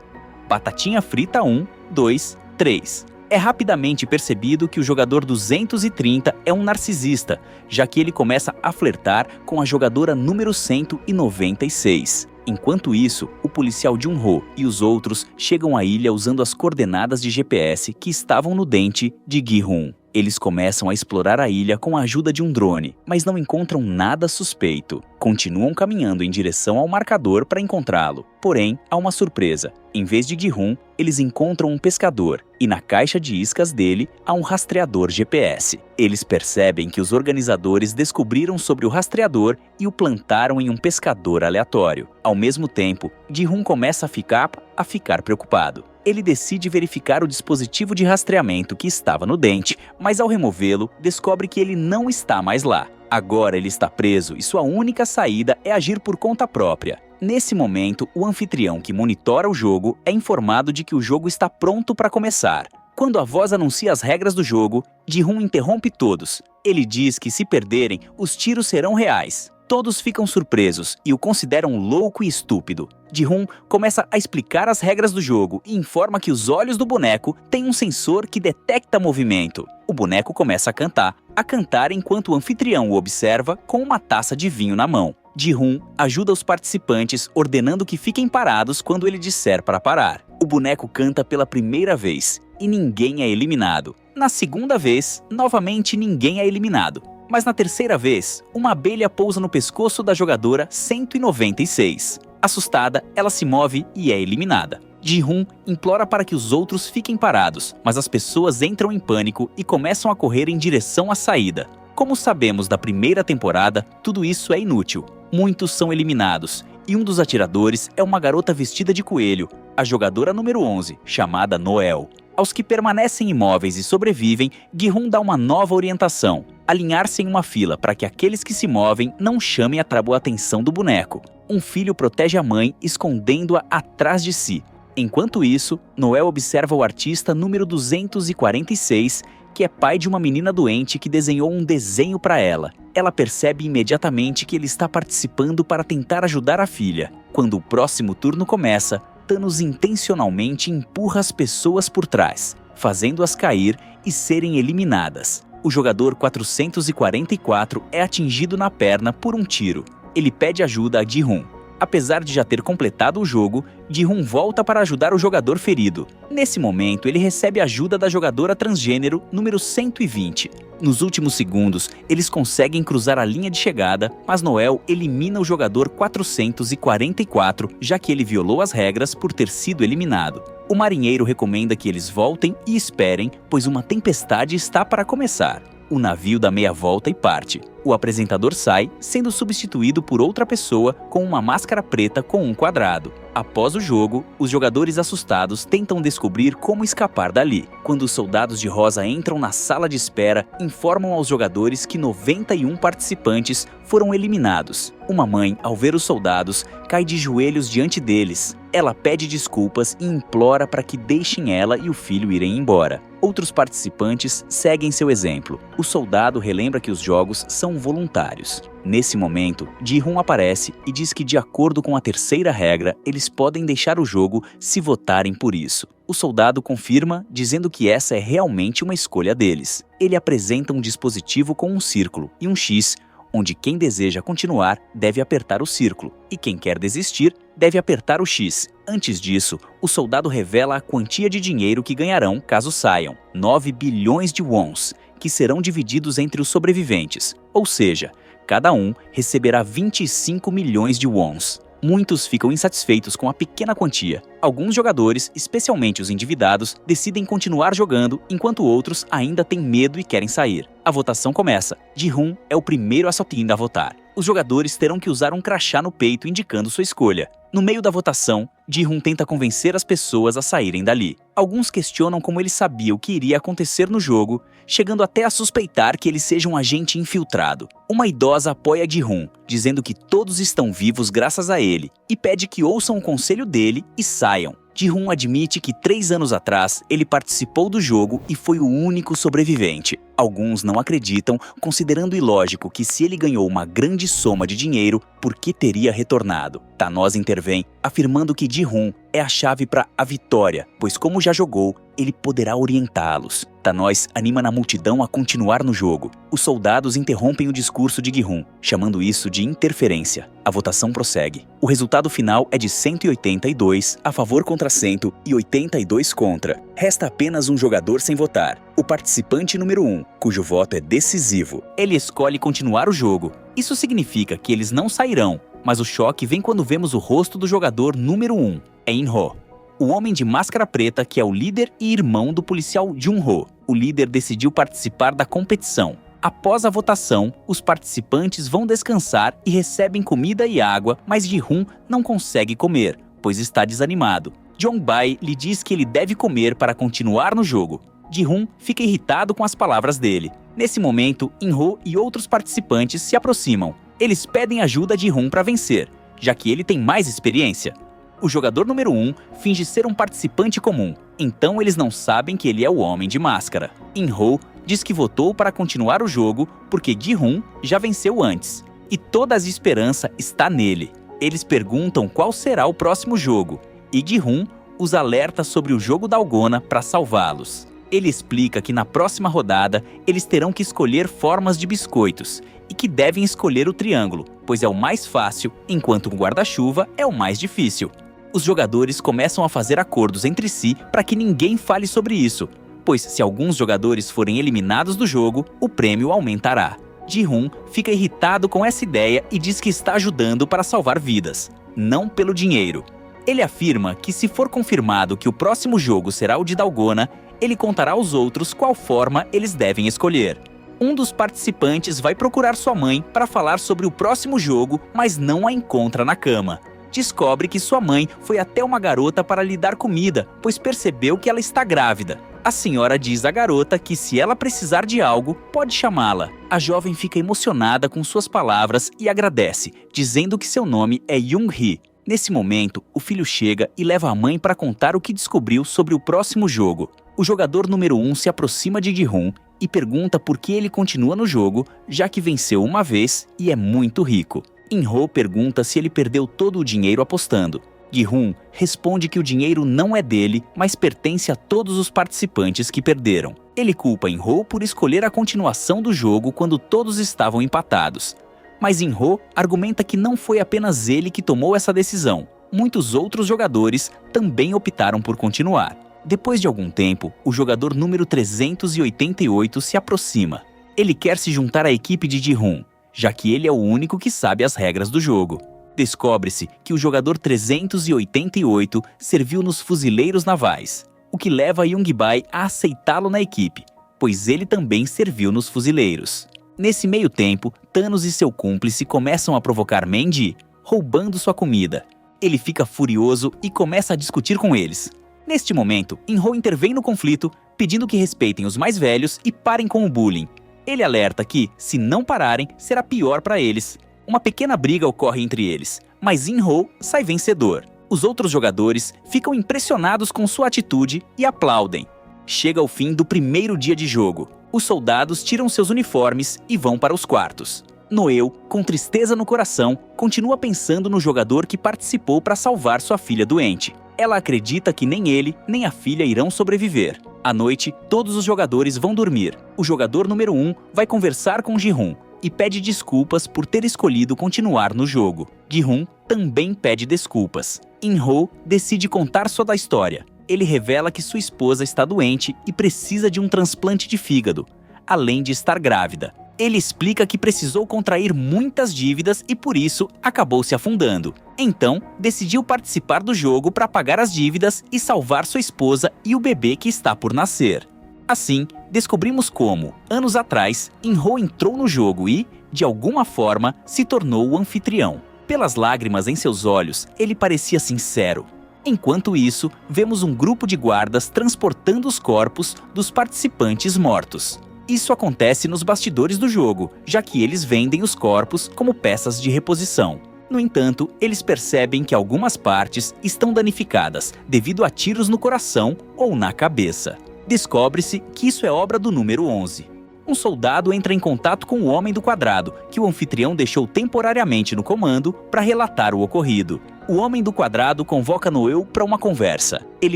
Batatinha Frita 1, 2, 3. É rapidamente percebido que o jogador 230 é um narcisista, já que ele começa a flertar com a jogadora número 196. Enquanto isso, o policial Jun-ho e os outros chegam à ilha usando as coordenadas de GPS que estavam no dente de Gi-hoon. Eles começam a explorar a ilha com a ajuda de um drone, mas não encontram nada suspeito. Continuam caminhando em direção ao marcador para encontrá-lo. Porém, há uma surpresa. Em vez de Gi-hoon, eles encontram um pescador, e na caixa de iscas dele há um rastreador GPS. Eles percebem que os organizadores descobriram sobre o rastreador e o plantaram em um pescador aleatório. Ao mesmo tempo, Ji-hoon começa a ficar preocupado. Ele decide verificar o dispositivo de rastreamento que estava no dente, mas ao removê-lo, descobre que ele não está mais lá. Agora ele está preso e sua única saída é agir por conta própria. Nesse momento, o anfitrião que monitora o jogo é informado de que o jogo está pronto para começar. Quando a voz anuncia as regras do jogo, Ji-hoon interrompe todos. Ele diz que se perderem, os tiros serão reais. Todos ficam surpresos e o consideram louco e estúpido. Ji-hoon começa a explicar as regras do jogo e informa que os olhos do boneco têm um sensor que detecta movimento. O boneco começa a cantar enquanto o anfitrião o observa com uma taça de vinho na mão. Ji-hoon ajuda os participantes ordenando que fiquem parados quando ele disser para parar. O boneco canta pela primeira vez e ninguém é eliminado. Na segunda vez, novamente ninguém é eliminado. Mas na terceira vez, uma abelha pousa no pescoço da jogadora 196. Assustada, ela se move e é eliminada. Ji-hoon implora para que os outros fiquem parados, mas as pessoas entram em pânico e começam a correr em direção à saída. Como sabemos da primeira temporada, tudo isso é inútil. Muitos são eliminados, e um dos atiradores é uma garota vestida de coelho, a jogadora número 11, chamada Noel. Aos que permanecem imóveis e sobrevivem, Gi-hoon dá uma nova orientação: alinhar-se em uma fila para que aqueles que se movem não chamem a atenção do boneco. Um filho protege a mãe, escondendo-a atrás de si. Enquanto isso, Noel observa o artista número 246, que é pai de uma menina doente que desenhou um desenho para ela. Ela percebe imediatamente que ele está participando para tentar ajudar a filha. Quando o próximo turno começa, Thanos intencionalmente empurra as pessoas por trás, fazendo-as cair e serem eliminadas. O jogador 444 é atingido na perna por um tiro. Ele pede ajuda a Ji-hoon. Apesar de já ter completado o jogo, Ji-hoon volta para ajudar o jogador ferido. Nesse momento, ele recebe ajuda da jogadora transgênero número 120. Nos últimos segundos, eles conseguem cruzar a linha de chegada, mas Noel elimina o jogador 444, já que ele violou as regras por ter sido eliminado. O marinheiro recomenda que eles voltem e esperem, pois uma tempestade está para começar. O navio dá meia volta e parte. O apresentador sai, sendo substituído por outra pessoa com uma máscara preta com um quadrado. Após o jogo, os jogadores assustados tentam descobrir como escapar dali. Quando os soldados de rosa entram na sala de espera, informam aos jogadores que 91 participantes foram eliminados. Uma mãe, ao ver os soldados, cai de joelhos diante deles. Ela pede desculpas e implora para que deixem ela e o filho irem embora. Outros participantes seguem seu exemplo. O soldado relembra que os jogos são voluntários. Nesse momento, Ji-hoon aparece e diz que, de acordo com a terceira regra, eles podem deixar o jogo se votarem por isso. O soldado confirma, dizendo que essa é realmente uma escolha deles. Ele apresenta um dispositivo com um círculo e um X, onde quem deseja continuar deve apertar o círculo e quem quer desistir deve apertar o X. Antes disso, o soldado revela a quantia de dinheiro que ganharão caso saiam: 9 bilhões de wons, que serão divididos entre os sobreviventes, ou seja, cada um receberá 25 milhões de wons. Muitos ficam insatisfeitos com a pequena quantia. Alguns jogadores, especialmente os endividados, decidem continuar jogando, enquanto outros ainda têm medo e querem sair. A votação começa. Ji-hoon é o primeiro a votar. Os jogadores terão que usar um crachá no peito indicando sua escolha. No meio da votação, Ji-hoon tenta convencer as pessoas a saírem dali. Alguns questionam como ele sabia o que iria acontecer no jogo, chegando até a suspeitar que ele seja um agente infiltrado. Uma idosa apoia Ji-hoon, dizendo que todos estão vivos graças a ele, e pede que ouçam o conselho dele e saiam. Ji-hoon admite que 3 anos atrás ele participou do jogo e foi o único sobrevivente. Alguns não acreditam, considerando ilógico que se ele ganhou uma grande soma de dinheiro, por que teria retornado? Thanos intervém, afirmando que Ji-hoon é a chave para a vitória, pois como já jogou, ele poderá orientá-los. Thanos anima na multidão a continuar no jogo. Os soldados interrompem o discurso de Ji-hoon, chamando isso de interferência. A votação prossegue. O resultado final é de 182 a favor contra 182 contra. Resta apenas um jogador sem votar, o participante número 1, cujo voto é decisivo. Ele escolhe continuar o jogo. Isso significa que eles não sairão, mas o choque vem quando vemos o rosto do jogador número 1, é In-ho, o homem de máscara preta que é o líder e irmão do policial Jun-ho. O líder decidiu participar da competição. Após a votação, os participantes vão descansar e recebem comida e água, mas Ji-hoon não consegue comer, pois está desanimado. Jong-bae lhe diz que ele deve comer para continuar no jogo. Ji-hoon fica irritado com as palavras dele. Nesse momento, In-ho e outros participantes se aproximam. Eles pedem ajuda a Ji-hoon para vencer, já que ele tem mais experiência. O jogador número 1 finge ser um participante comum, então eles não sabem que ele é o homem de máscara. In-ho diz que votou para continuar o jogo porque Ji-hoon já venceu antes, e toda a esperança está nele. Eles perguntam qual será o próximo jogo, e Ji-hoon os alerta sobre o jogo Dalgona para salvá-los. Ele explica que na próxima rodada eles terão que escolher formas de biscoitos e que devem escolher o triângulo, pois é o mais fácil, enquanto o guarda-chuva é o mais difícil. Os jogadores começam a fazer acordos entre si para que ninguém fale sobre isso, pois se alguns jogadores forem eliminados do jogo, o prêmio aumentará. Ji-hoon fica irritado com essa ideia e diz que está ajudando para salvar vidas, não pelo dinheiro. Ele afirma que se for confirmado que o próximo jogo será o de Dalgona, ele contará aos outros qual forma eles devem escolher. Um dos participantes vai procurar sua mãe para falar sobre o próximo jogo, mas não a encontra na cama. Descobre que sua mãe foi até uma garota para lhe dar comida, pois percebeu que ela está grávida. A senhora diz à garota que se ela precisar de algo, pode chamá-la. A jovem fica emocionada com suas palavras e agradece, dizendo que seu nome é Young-hee. Nesse momento, o filho chega e leva a mãe para contar o que descobriu sobre o próximo jogo. O jogador número 1 se aproxima de Ji-hoon e pergunta por que ele continua no jogo, já que venceu uma vez e é muito rico. In-ho pergunta se ele perdeu todo o dinheiro apostando. Ji-hoon responde que o dinheiro não é dele, mas pertence a todos os participantes que perderam. Ele culpa In-ho por escolher a continuação do jogo quando todos estavam empatados. Mas In-ho argumenta que não foi apenas ele que tomou essa decisão. Muitos outros jogadores também optaram por continuar. Depois de algum tempo, o jogador número 388 se aproxima. Ele quer se juntar à equipe de Ji-hoon, já que ele é o único que sabe as regras do jogo. Descobre-se que o jogador 388 serviu nos fuzileiros navais, o que leva Young-bae a aceitá-lo na equipe, pois ele também serviu nos fuzileiros. Nesse meio tempo, Thanos e seu cúmplice começam a provocar Mandy, roubando sua comida. Ele fica furioso e começa a discutir com eles. Neste momento, In-ho intervém no conflito, pedindo que respeitem os mais velhos e parem com o bullying. Ele alerta que, se não pararem, será pior para eles. Uma pequena briga ocorre entre eles, mas In-ho sai vencedor. Os outros jogadores ficam impressionados com sua atitude e aplaudem. Chega o fim do primeiro dia de jogo. Os soldados tiram seus uniformes e vão para os quartos. Noel, com tristeza no coração, continua pensando no jogador que participou para salvar sua filha doente. Ela acredita que nem ele, nem a filha irão sobreviver. À noite, todos os jogadores vão dormir. O jogador número 1 vai conversar com Ji-hoon e pede desculpas por ter escolhido continuar no jogo. Gi-hoon também pede desculpas. In-ho decide contar sua história. Ele revela que sua esposa está doente e precisa de um transplante de fígado, além de estar grávida. Ele explica que precisou contrair muitas dívidas e por isso acabou se afundando. Então, decidiu participar do jogo para pagar as dívidas e salvar sua esposa e o bebê que está por nascer. Assim, descobrimos como, anos atrás, In-ho entrou no jogo e, de alguma forma, se tornou o anfitrião. Pelas lágrimas em seus olhos, ele parecia sincero. Enquanto isso, vemos um grupo de guardas transportando os corpos dos participantes mortos. Isso acontece nos bastidores do jogo, já que eles vendem os corpos como peças de reposição. No entanto, eles percebem que algumas partes estão danificadas devido a tiros no coração ou na cabeça. Descobre-se que isso é obra do número 11. Um soldado entra em contato com o Homem do Quadrado, que o anfitrião deixou temporariamente no comando para relatar o ocorrido. O Homem do Quadrado convoca Noel para uma conversa. Ele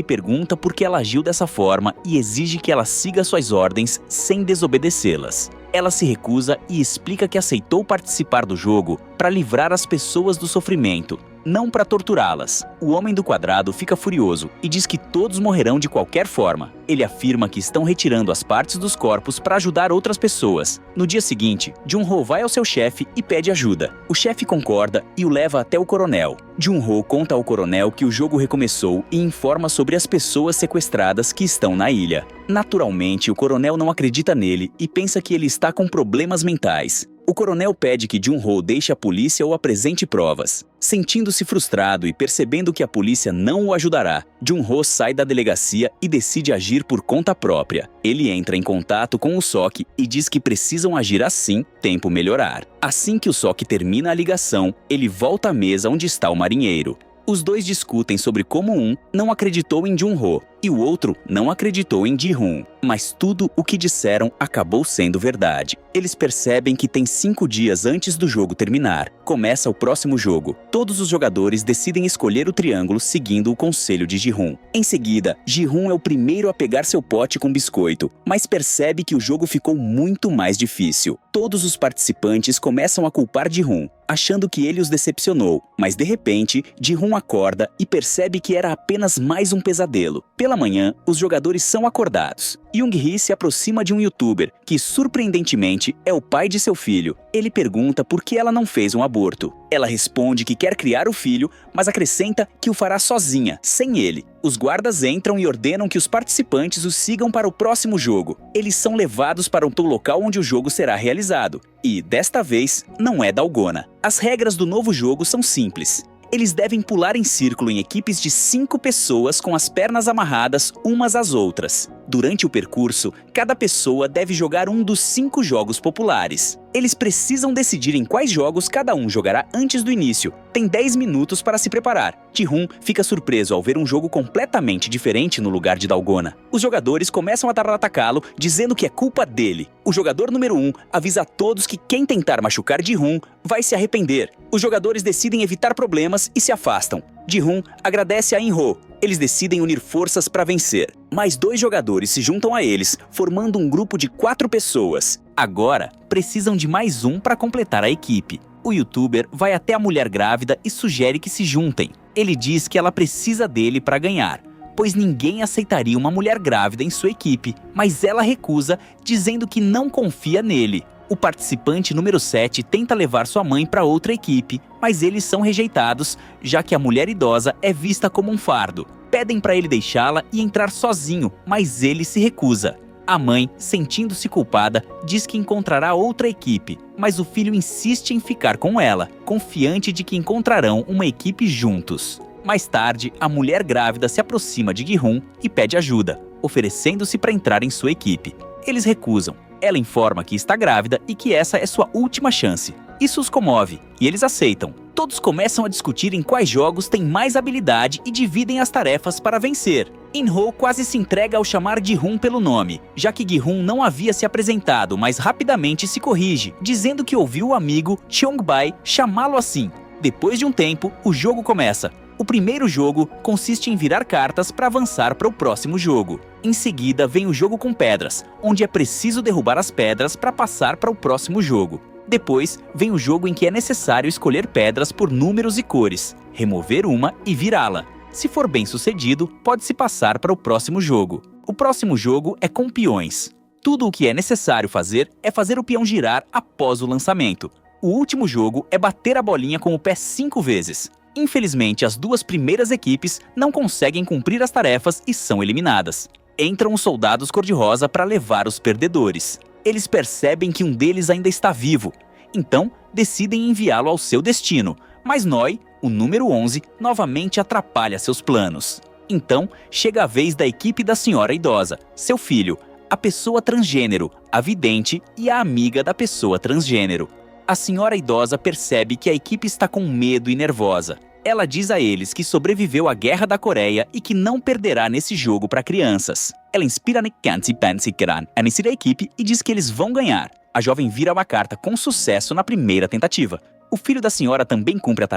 pergunta por que ela agiu dessa forma e exige que ela siga suas ordens sem desobedecê-las. Ela se recusa e explica que aceitou participar do jogo para livrar as pessoas do sofrimento, não para torturá-las. O Homem do Quadrado fica furioso e diz que todos morrerão de qualquer forma. Ele afirma que estão retirando as partes dos corpos para ajudar outras pessoas. No dia seguinte, Jun-ho vai ao seu chefe e pede ajuda. O chefe concorda e o leva até o coronel. Jun-ho conta ao coronel que o jogo recomeçou e informa sobre as pessoas sequestradas que estão na ilha. Naturalmente, o coronel não acredita nele e pensa que ele está com problemas mentais. O coronel pede que Jun-ho deixe a polícia ou apresente provas. Sentindo-se frustrado e percebendo que a polícia não o ajudará, Jun-ho sai da delegacia e decide agir por conta própria. Ele entra em contato com o Sok e diz que precisam agir assim, tempo melhorar. Assim que o Sok termina a ligação, ele volta à mesa onde está o marinheiro. Os dois discutem sobre como um não acreditou em Jun-ho e o outro não acreditou em Ji-hoon. Mas tudo o que disseram acabou sendo verdade. Eles percebem que tem 5 dias antes do jogo terminar. Começa o próximo jogo. Todos os jogadores decidem escolher o triângulo seguindo o conselho de Ji-hoon. Em seguida, Ji-hoon é o primeiro a pegar seu pote com biscoito, mas percebe que o jogo ficou muito mais difícil. Todos os participantes começam a culpar Ji-hoon, achando que ele os decepcionou. Mas de repente, Ji-hoon acorda e percebe que era apenas mais um pesadelo. Pela manhã, os jogadores são acordados. Young-hee se aproxima de um youtuber, que surpreendentemente é o pai de seu filho. Ele pergunta por que ela não fez um aborto. Ela responde que quer criar o filho, mas acrescenta que o fará sozinha, sem ele. Os guardas entram e ordenam que os participantes os sigam para o próximo jogo. Eles são levados para o local onde o jogo será realizado. E, desta vez, não é Dalgona. As regras do novo jogo são simples. Eles devem pular em círculo em equipes de 5 pessoas com as pernas amarradas umas às outras. Durante o percurso, cada pessoa deve jogar um dos 5 jogos populares. Eles precisam decidir em quais jogos cada um jogará antes do início. Tem 10 minutos para se preparar. Ji-hoon fica surpreso ao ver um jogo completamente diferente no lugar de Dalgona. Os jogadores começam a atacá-lo, dizendo que é culpa dele. O jogador número 1 avisa a todos que quem tentar machucar Ji-hoon vai se arrepender. Os jogadores decidem evitar problemas e se afastam. Ji-hoon agradece a In-ho. Eles decidem unir forças para vencer. Mais 2 jogadores se juntam a eles, formando um grupo de 4 pessoas. Agora, precisam de mais um para completar a equipe. O youtuber vai até a mulher grávida e sugere que se juntem. Ele diz que ela precisa dele para ganhar, pois ninguém aceitaria uma mulher grávida em sua equipe, mas ela recusa, dizendo que não confia nele. O participante número 7 tenta levar sua mãe para outra equipe, mas eles são rejeitados, já que a mulher idosa é vista como um fardo. Pedem para ele deixá-la e entrar sozinho, mas ele se recusa. A mãe, sentindo-se culpada, diz que encontrará outra equipe, mas o filho insiste em ficar com ela, confiante de que encontrarão uma equipe juntos. Mais tarde, a mulher grávida se aproxima de Gi-hoon e pede ajuda, oferecendo-se para entrar em sua equipe. Eles recusam. Ela informa que está grávida e que essa é sua última chance. Isso os comove, e eles aceitam. Todos começam a discutir em quais jogos têm mais habilidade e dividem as tarefas para vencer. In-ho quase se entrega ao chamar Gi-hun pelo nome, já que Gi-hun não havia se apresentado, mas rapidamente se corrige, dizendo que ouviu o amigo Cheong-bai chamá-lo assim. Depois de um tempo, o jogo começa. O primeiro jogo consiste em virar cartas para avançar para o próximo jogo. Em seguida vem o jogo com pedras, onde é preciso derrubar as pedras para passar para o próximo jogo. Depois vem o jogo em que é necessário escolher pedras por números e cores, remover uma e virá-la. Se for bem sucedido, pode-se passar para o próximo jogo. O próximo jogo é com peões. Tudo o que é necessário fazer é fazer o peão girar após o lançamento. O último jogo é bater a bolinha com o pé 5 vezes. Infelizmente, as duas primeiras equipes não conseguem cumprir as tarefas e são eliminadas. Entram os soldados cor-de-rosa para levar os perdedores. Eles percebem que um deles ainda está vivo, então decidem enviá-lo ao seu destino, mas Noi, o número 11, novamente atrapalha seus planos. Então, chega a vez da equipe da senhora idosa, seu filho, a pessoa transgênero, a vidente e a amiga da pessoa transgênero. A senhora idosa percebe que a equipe está com medo e nervosa. Ela diz a eles que sobreviveu à Guerra da Coreia e que não perderá nesse jogo para crianças. Ela inspira a equipe e diz que eles vão ganhar. A jovem vira uma carta com sucesso na primeira tentativa. O filho da senhora também cumpre a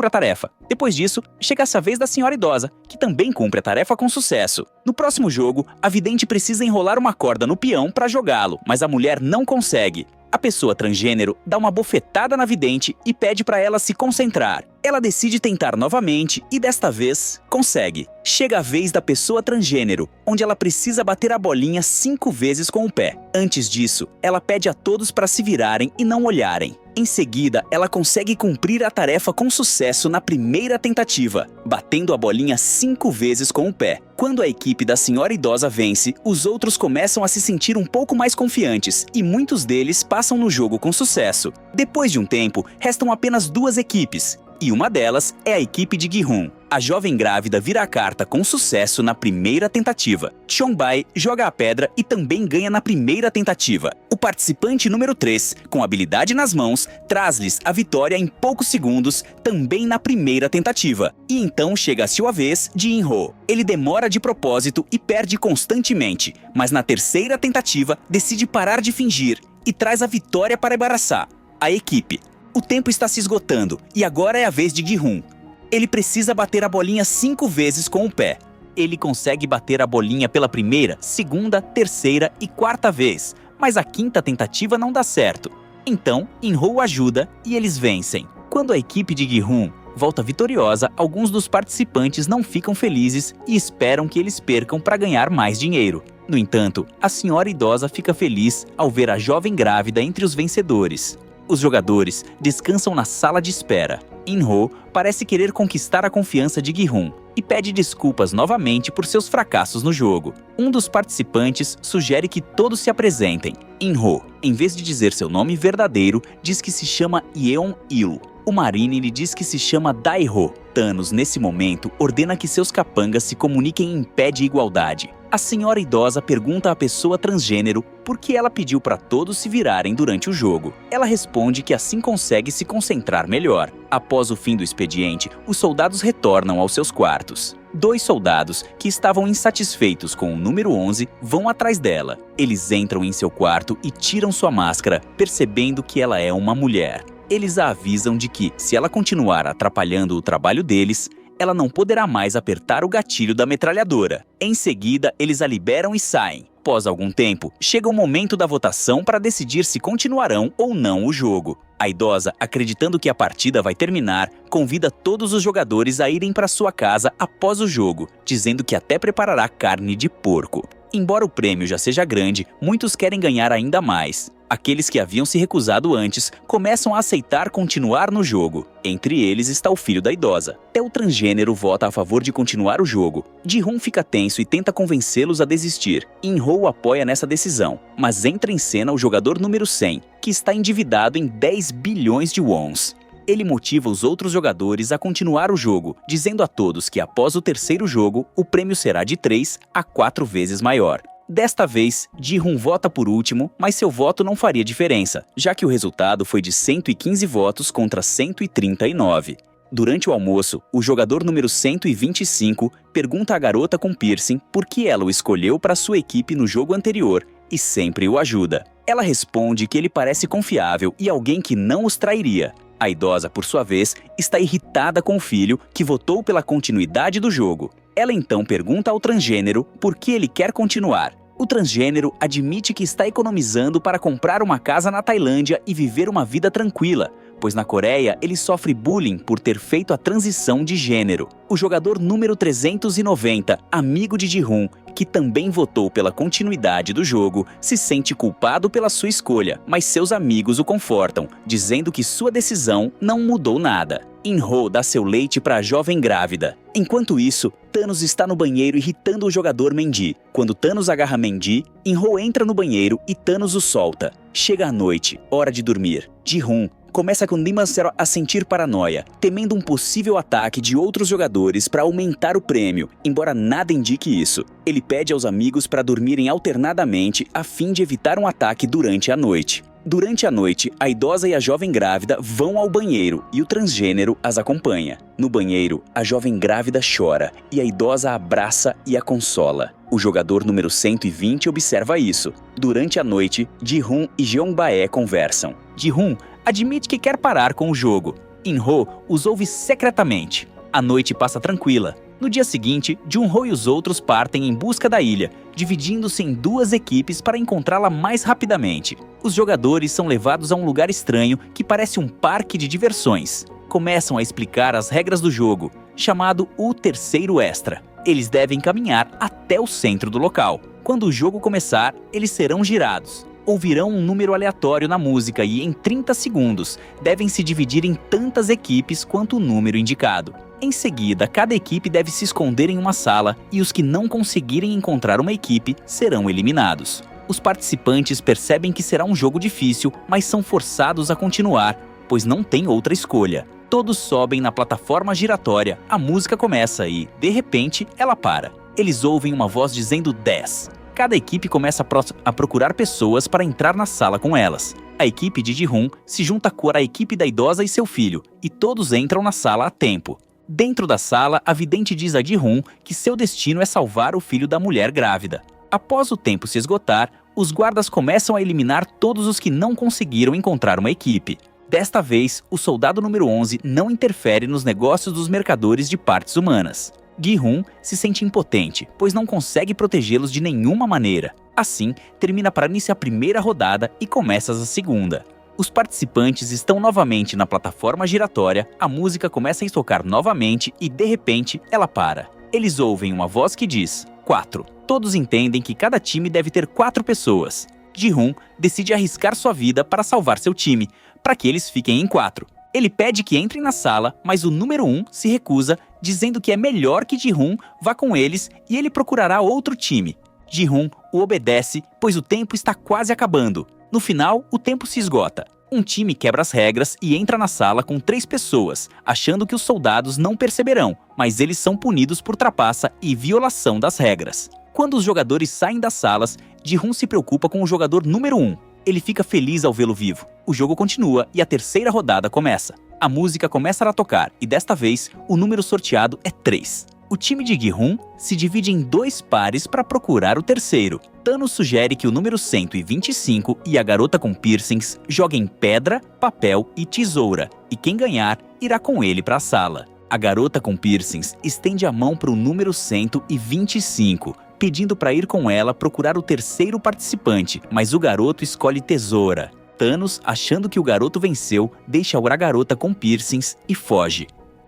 tarefa. Depois disso, chega-se a vez da senhora idosa, que também cumpre a tarefa com sucesso. No próximo jogo, a vidente precisa enrolar uma corda no peão para jogá-lo, mas a mulher não consegue. A pessoa transgênero dá uma bofetada na vidente e pede para ela se concentrar. Ela decide tentar novamente e desta vez consegue. Chega a vez da pessoa transgênero, onde ela precisa bater a bolinha 5 vezes com o pé. Antes disso, ela pede a todos para se virarem e não olharem. Em seguida, ela consegue cumprir a tarefa com sucesso na primeira tentativa, batendo a bolinha 5 vezes com o pé. Quando a equipe da senhora idosa vence, os outros começam a se sentir um pouco mais confiantes e muitos deles passam no jogo com sucesso. Depois de um tempo, restam apenas 2 equipes. E uma delas é a equipe de Gi-hun. A jovem grávida vira a carta com sucesso na primeira tentativa. Cheong-bai joga a pedra e também ganha na primeira tentativa. O participante número 3, com habilidade nas mãos, traz-lhes a vitória em poucos segundos, também na primeira tentativa. E então chega a sua vez de In-ho. Ele demora de propósito e perde constantemente, mas na terceira tentativa decide parar de fingir e traz a vitória para embaraçar a equipe. O tempo está se esgotando e agora é a vez de Gi-hun. Ele precisa bater a bolinha 5 vezes com o pé. Ele consegue bater a bolinha pela primeira, segunda, terceira e quarta vez, mas a quinta tentativa não dá certo. Então, In-ho ajuda e eles vencem. Quando a equipe de Gi-hun volta vitoriosa, alguns dos participantes não ficam felizes e esperam que eles percam para ganhar mais dinheiro. No entanto, a senhora idosa fica feliz ao ver a jovem grávida entre os vencedores. Os jogadores descansam na sala de espera. In-ho parece querer conquistar a confiança de Gi-hun e pede desculpas novamente por seus fracassos no jogo. Um dos participantes sugere que todos se apresentem. In-ho, em vez de dizer seu nome verdadeiro, diz que se chama Yeon-il. O Marine lhe diz que se chama Dae-ho. Thanos, nesse momento, ordena que seus capangas se comuniquem em pé de igualdade. A senhora idosa pergunta à pessoa transgênero por que ela pediu para todos se virarem durante o jogo. Ela responde que assim consegue se concentrar melhor. Após o fim do expediente, os soldados retornam aos seus quartos. 2 soldados, que estavam insatisfeitos com o número 11, vão atrás dela. Eles entram em seu quarto e tiram sua máscara, percebendo que ela é uma mulher. Eles a avisam de que, se ela continuar atrapalhando o trabalho deles, ela não poderá mais apertar o gatilho da metralhadora. Em seguida, eles a liberam e saem. Após algum tempo, chega o momento da votação para decidir se continuarão ou não o jogo. A idosa, acreditando que a partida vai terminar, convida todos os jogadores a irem para sua casa após o jogo, dizendo que até preparará carne de porco. Embora o prêmio já seja grande, muitos querem ganhar ainda mais. Aqueles que haviam se recusado antes começam a aceitar continuar no jogo. Entre eles está o filho da idosa. Até o transgênero vota a favor de continuar o jogo. Ji-hun fica tenso e tenta convencê-los a desistir. In-ho o apoia nessa decisão, mas entra em cena o jogador número 100, que está endividado em 10 bilhões de wons. Ele motiva os outros jogadores a continuar o jogo, dizendo a todos que após o terceiro jogo, o prêmio será de 3 a 4 vezes maior. Desta vez, Ji-hoon vota por último, mas seu voto não faria diferença, já que o resultado foi de 115 votos contra 139. Durante o almoço, o jogador número 125 pergunta à garota com piercing por que ela o escolheu para sua equipe no jogo anterior e sempre o ajuda. Ela responde que ele parece confiável e alguém que não os trairia. A idosa, por sua vez, está irritada com o filho, que votou pela continuidade do jogo. Ela então pergunta ao transgênero por que ele quer continuar. O transgênero admite que está economizando para comprar uma casa na Tailândia e viver uma vida tranquila, pois na Coreia ele sofre bullying por ter feito a transição de gênero. O jogador número 390, amigo de Ji-hoon, que também votou pela continuidade do jogo, se sente culpado pela sua escolha, mas seus amigos o confortam, dizendo que sua decisão não mudou nada. In-ho dá seu leite para a jovem grávida. Enquanto isso, Thanos está no banheiro irritando o jogador Mendy. Quando Thanos agarra Mendy, In-ho entra no banheiro e Thanos o solta. Chega a noite, hora de dormir. Ji-hoon começa com Lee Man-seo a sentir paranoia, temendo um possível ataque de outros jogadores para aumentar o prêmio, embora nada indique isso. Ele pede aos amigos para dormirem alternadamente a fim de evitar um ataque durante a noite. Durante a noite, a idosa e a jovem grávida vão ao banheiro e o transgênero as acompanha. No banheiro, a jovem grávida chora e a idosa a abraça e a consola. O jogador número 120 observa isso. Durante a noite, Ji-hoon e Jeong-bae conversam. Ji-hoon admite que quer parar com o jogo. In-ho os ouve secretamente. A noite passa tranquila. No dia seguinte, Jun-ho e os outros partem em busca da ilha, dividindo-se em duas equipes para encontrá-la mais rapidamente. Os jogadores são levados a um lugar estranho que parece um parque de diversões. Começam a explicar as regras do jogo, chamado o Terceiro Extra. Eles devem caminhar até o centro do local. Quando o jogo começar, eles serão girados. Ouvirão um número aleatório na música e, em 30 segundos, devem se dividir em tantas equipes quanto o número indicado. Em seguida, cada equipe deve se esconder em uma sala e os que não conseguirem encontrar uma equipe serão eliminados. Os participantes percebem que será um jogo difícil, mas são forçados a continuar, pois não tem outra escolha. Todos sobem na plataforma giratória, a música começa e, de repente, ela para. Eles ouvem uma voz dizendo 10. Cada equipe começa a procurar pessoas para entrar na sala com elas. A equipe de Ji-hoon se junta à equipe da idosa e seu filho, e todos entram na sala a tempo. Dentro da sala, a vidente diz a Ji-hoon que seu destino é salvar o filho da mulher grávida. Após o tempo se esgotar, os guardas começam a eliminar todos os que não conseguiram encontrar uma equipe. Desta vez, o soldado número 11 não interfere nos negócios dos mercadores de partes humanas. Ji-hoon se sente impotente, pois não consegue protegê-los de nenhuma maneira. Assim, termina para iniciar a primeira rodada e começa a segunda. Os participantes estão novamente na plataforma giratória, a música começa a tocar novamente e, de repente, ela para. Eles ouvem uma voz que diz 4. Todos entendem que cada time deve ter 4 pessoas. Ji-hoon decide arriscar sua vida para salvar seu time, para que eles fiquem em 4. Ele pede que entrem na sala, mas o número 1 se recusa, dizendo que é melhor que Ji-hoon vá com eles e ele procurará outro time. Ji-hoon o obedece, pois o tempo está quase acabando. No final, o tempo se esgota. Um time quebra as regras e entra na sala com 3 pessoas, achando que os soldados não perceberão, mas eles são punidos por trapaça e violação das regras. Quando os jogadores saem das salas, Ji-hoon se preocupa com o jogador número 1. Ele fica feliz ao vê-lo vivo. O jogo continua e a terceira rodada começa. A música começa a tocar e desta vez o número sorteado é 3. O time de Ji-hoon se divide em 2 pares para procurar o terceiro. Thanos sugere que o número 125 e a garota com piercings joguem pedra, papel e tesoura, e quem ganhar irá com ele para a sala. A garota com piercings estende a mão para o número 125, pedindo para ir com ela procurar o terceiro participante, mas o garoto escolhe tesoura. Thanos, achando que o garoto venceu, deixa a garota com piercings e foge.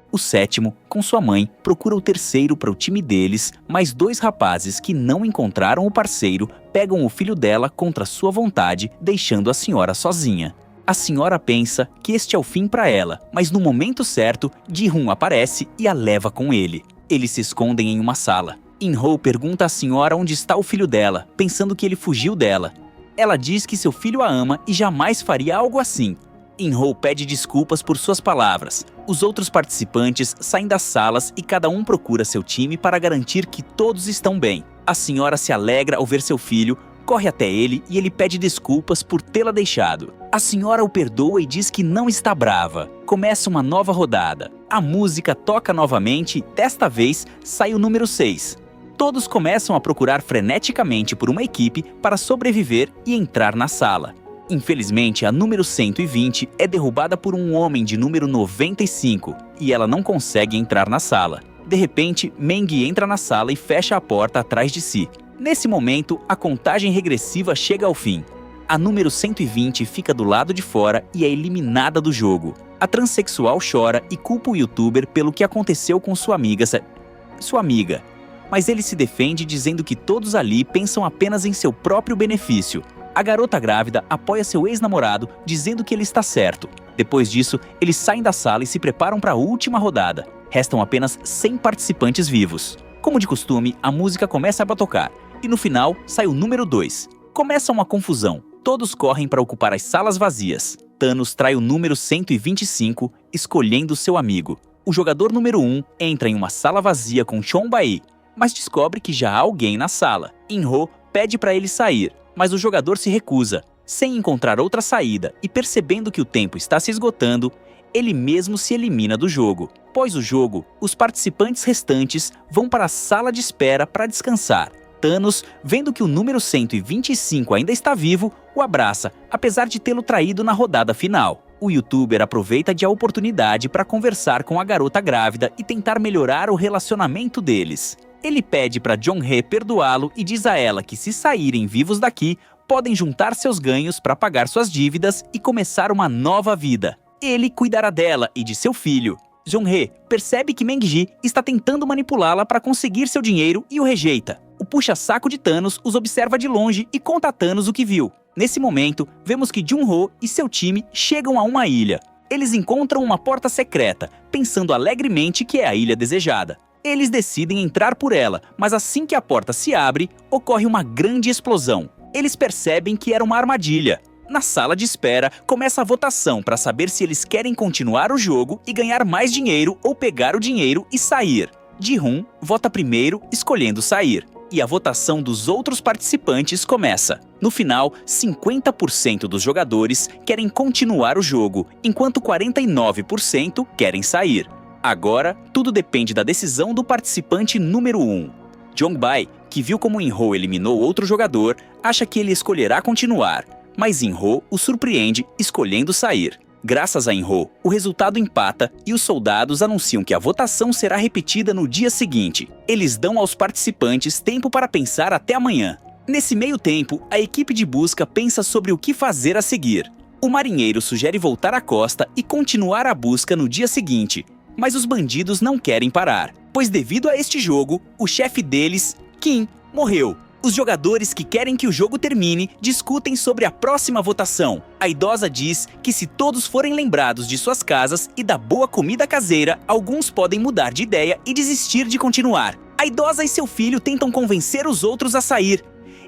O sétimo, com sua mãe, procura o terceiro para o time deles, mas 2 rapazes que não encontraram o parceiro pegam o filho dela contra sua vontade, deixando a senhora sozinha. A senhora pensa que este é o fim para ela, mas no momento certo, Ji-hoon aparece e a leva com ele. Eles se escondem em uma sala. In-ho pergunta à senhora onde está o filho dela, pensando que ele fugiu dela. Ela diz que seu filho a ama e jamais faria algo assim. In-ho pede desculpas por suas palavras. Os outros participantes saem das salas e cada um procura seu time para garantir que todos estão bem. A senhora se alegra ao ver seu filho, corre até ele e ele pede desculpas por tê-la deixado. A senhora o perdoa e diz que não está brava. Começa uma nova rodada. A música toca novamente e, desta vez, sai o número 6. Todos começam a procurar freneticamente por uma equipe para sobreviver e entrar na sala. Infelizmente, a número 120 é derrubada por um homem de número 95 e ela não consegue entrar na sala. De repente, Meng entra na sala e fecha a porta atrás de si. Nesse momento, a contagem regressiva chega ao fim. A número 120 fica do lado de fora e é eliminada do jogo. A transexual chora e culpa o youtuber pelo que aconteceu com sua amiga. Mas ele se defende dizendo que todos ali pensam apenas em seu próprio benefício. A garota grávida apoia seu ex-namorado, dizendo que ele está certo. Depois disso, eles saem da sala e se preparam para a última rodada. Restam apenas 100 participantes vivos. Como de costume, a música começa a tocar, e no final sai o número 2. Começa uma confusão. Todos correm para ocupar as salas vazias. Thanos trai o número 125, escolhendo seu amigo. O jogador número 1 entra em uma sala vazia com Chonbai, mas descobre que já há alguém na sala. In-ho pede para ele sair, mas o jogador se recusa. Sem encontrar outra saída e percebendo que o tempo está se esgotando, ele mesmo se elimina do jogo. Após o jogo, os participantes restantes vão para a sala de espera para descansar. Thanos, vendo que o número 125 ainda está vivo, o abraça, apesar de tê-lo traído na rodada final. O youtuber aproveita a oportunidade para conversar com a garota grávida e tentar melhorar o relacionamento deles. Ele pede para Jong-hae perdoá-lo e diz a ela que se saírem vivos daqui, podem juntar seus ganhos para pagar suas dívidas e começar uma nova vida. Ele cuidará dela e de seu filho. Jong-hae percebe que Meng-ji está tentando manipulá-la para conseguir seu dinheiro e o rejeita. O puxa-saco de Thanos os observa de longe e conta a Thanos o que viu. Nesse momento, vemos que Jun-ho e seu time chegam a uma ilha. Eles encontram uma porta secreta, pensando alegremente que é a ilha desejada. Eles decidem entrar por ela, mas assim que a porta se abre, ocorre uma grande explosão. Eles percebem que era uma armadilha. Na sala de espera, começa a votação para saber se eles querem continuar o jogo e ganhar mais dinheiro ou pegar o dinheiro e sair. Ji-hoon vota primeiro, escolhendo sair. E a votação dos outros participantes começa. No final, 50% dos jogadores querem continuar o jogo, enquanto 49% querem sair. Agora, tudo depende da decisão do participante número 1. Jong-bai, que viu como In-ho eliminou outro jogador, acha que ele escolherá continuar, mas In-ho o surpreende escolhendo sair. Graças a In-ho, o resultado empata e os soldados anunciam que a votação será repetida no dia seguinte. Eles dão aos participantes tempo para pensar até amanhã. Nesse meio tempo, a equipe de busca pensa sobre o que fazer a seguir. O marinheiro sugere voltar à costa e continuar a busca no dia seguinte, mas os bandidos não querem parar, pois devido a este jogo, o chefe deles, Kim, morreu. Os jogadores que querem que o jogo termine discutem sobre a próxima votação. A idosa diz que se todos forem lembrados de suas casas e da boa comida caseira, alguns podem mudar de ideia e desistir de continuar. A idosa e seu filho tentam convencer os outros a sair,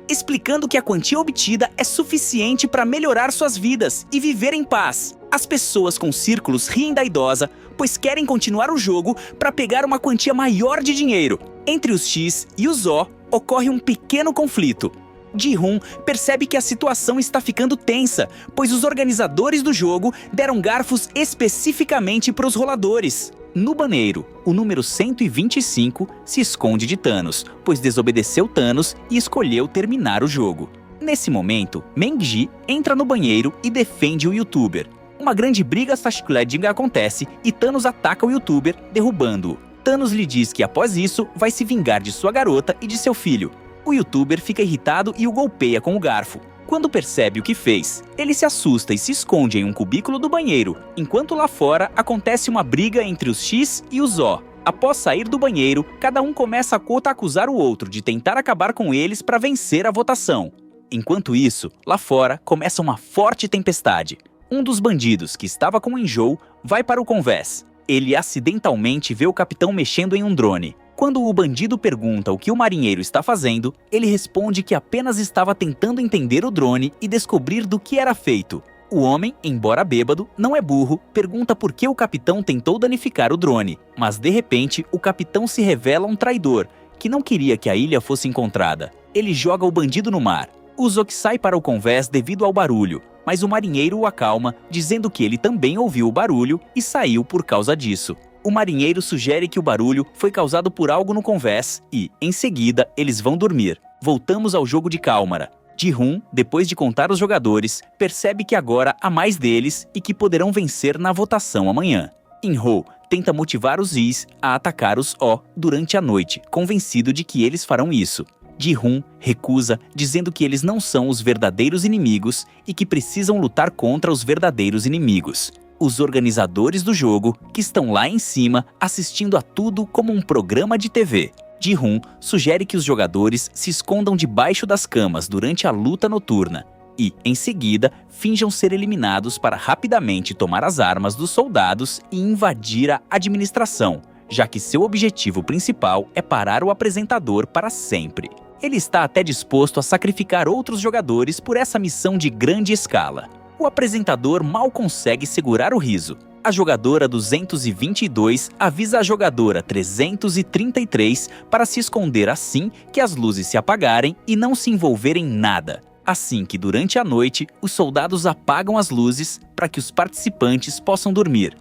explicando que a quantia obtida é suficiente para melhorar suas vidas e viver em paz. As pessoas com círculos riem da idosa, pois querem continuar o jogo para pegar uma quantia maior de dinheiro. Entre os X e os O, ocorre um pequeno conflito. Ji-hoon percebe que a situação está ficando tensa, pois os organizadores do jogo deram garfos especificamente para os roladores. No banheiro, o número 125 se esconde de Thanos, pois desobedeceu Thanos e escolheu terminar o jogo. Nesse momento, Meng-ji entra no banheiro e defende o youtuber. Uma grande briga sashkleding acontece e Thanos ataca o youtuber, derrubando-o. Thanos lhe diz que após isso, vai se vingar de sua garota e de seu filho. O youtuber fica irritado e o golpeia com o garfo. Quando percebe o que fez, ele se assusta e se esconde em um cubículo do banheiro, enquanto lá fora acontece uma briga entre os X e os O. Após sair do banheiro, cada um começa a acusar o outro de tentar acabar com eles para vencer a votação. Enquanto isso, lá fora começa uma forte tempestade. Um dos bandidos, que estava com enjoo, vai para o convés. Ele acidentalmente vê o capitão mexendo em um drone. Quando o bandido pergunta o que o marinheiro está fazendo, ele responde que apenas estava tentando entender o drone e descobrir do que era feito. O homem, embora bêbado, não é burro, pergunta por que o capitão tentou danificar o drone, mas de repente o capitão se revela um traidor, que não queria que a ilha fosse encontrada. Ele joga o bandido no mar. O Zook sai para o convés devido ao barulho, mas o marinheiro o acalma, dizendo que ele também ouviu o barulho e saiu por causa disso. O marinheiro sugere que o barulho foi causado por algo no convés e, em seguida, eles vão dormir. Voltamos ao jogo de Kálmara. Ji-hoon, depois de contar os jogadores, percebe que agora há mais deles e que poderão vencer na votação amanhã. In-ho tenta motivar os Is a atacar os O durante a noite, convencido de que eles farão isso. Ji-hoon recusa, dizendo que eles não são os verdadeiros inimigos e que precisam lutar contra os verdadeiros inimigos. Os organizadores do jogo, que estão lá em cima, assistindo a tudo como um programa de TV. Ji-hoon sugere que os jogadores se escondam debaixo das camas durante a luta noturna e, em seguida, finjam ser eliminados para rapidamente tomar as armas dos soldados e invadir a administração, já que seu objetivo principal é parar o apresentador para sempre. Ele está até disposto a sacrificar outros jogadores por essa missão de grande escala. O apresentador mal consegue segurar o riso. A jogadora 222 avisa a jogadora 333 para se esconder assim que as luzes se apagarem e não se envolver em nada. Assim que, durante a noite, os soldados apagam as luzes para que os participantes possam dormir.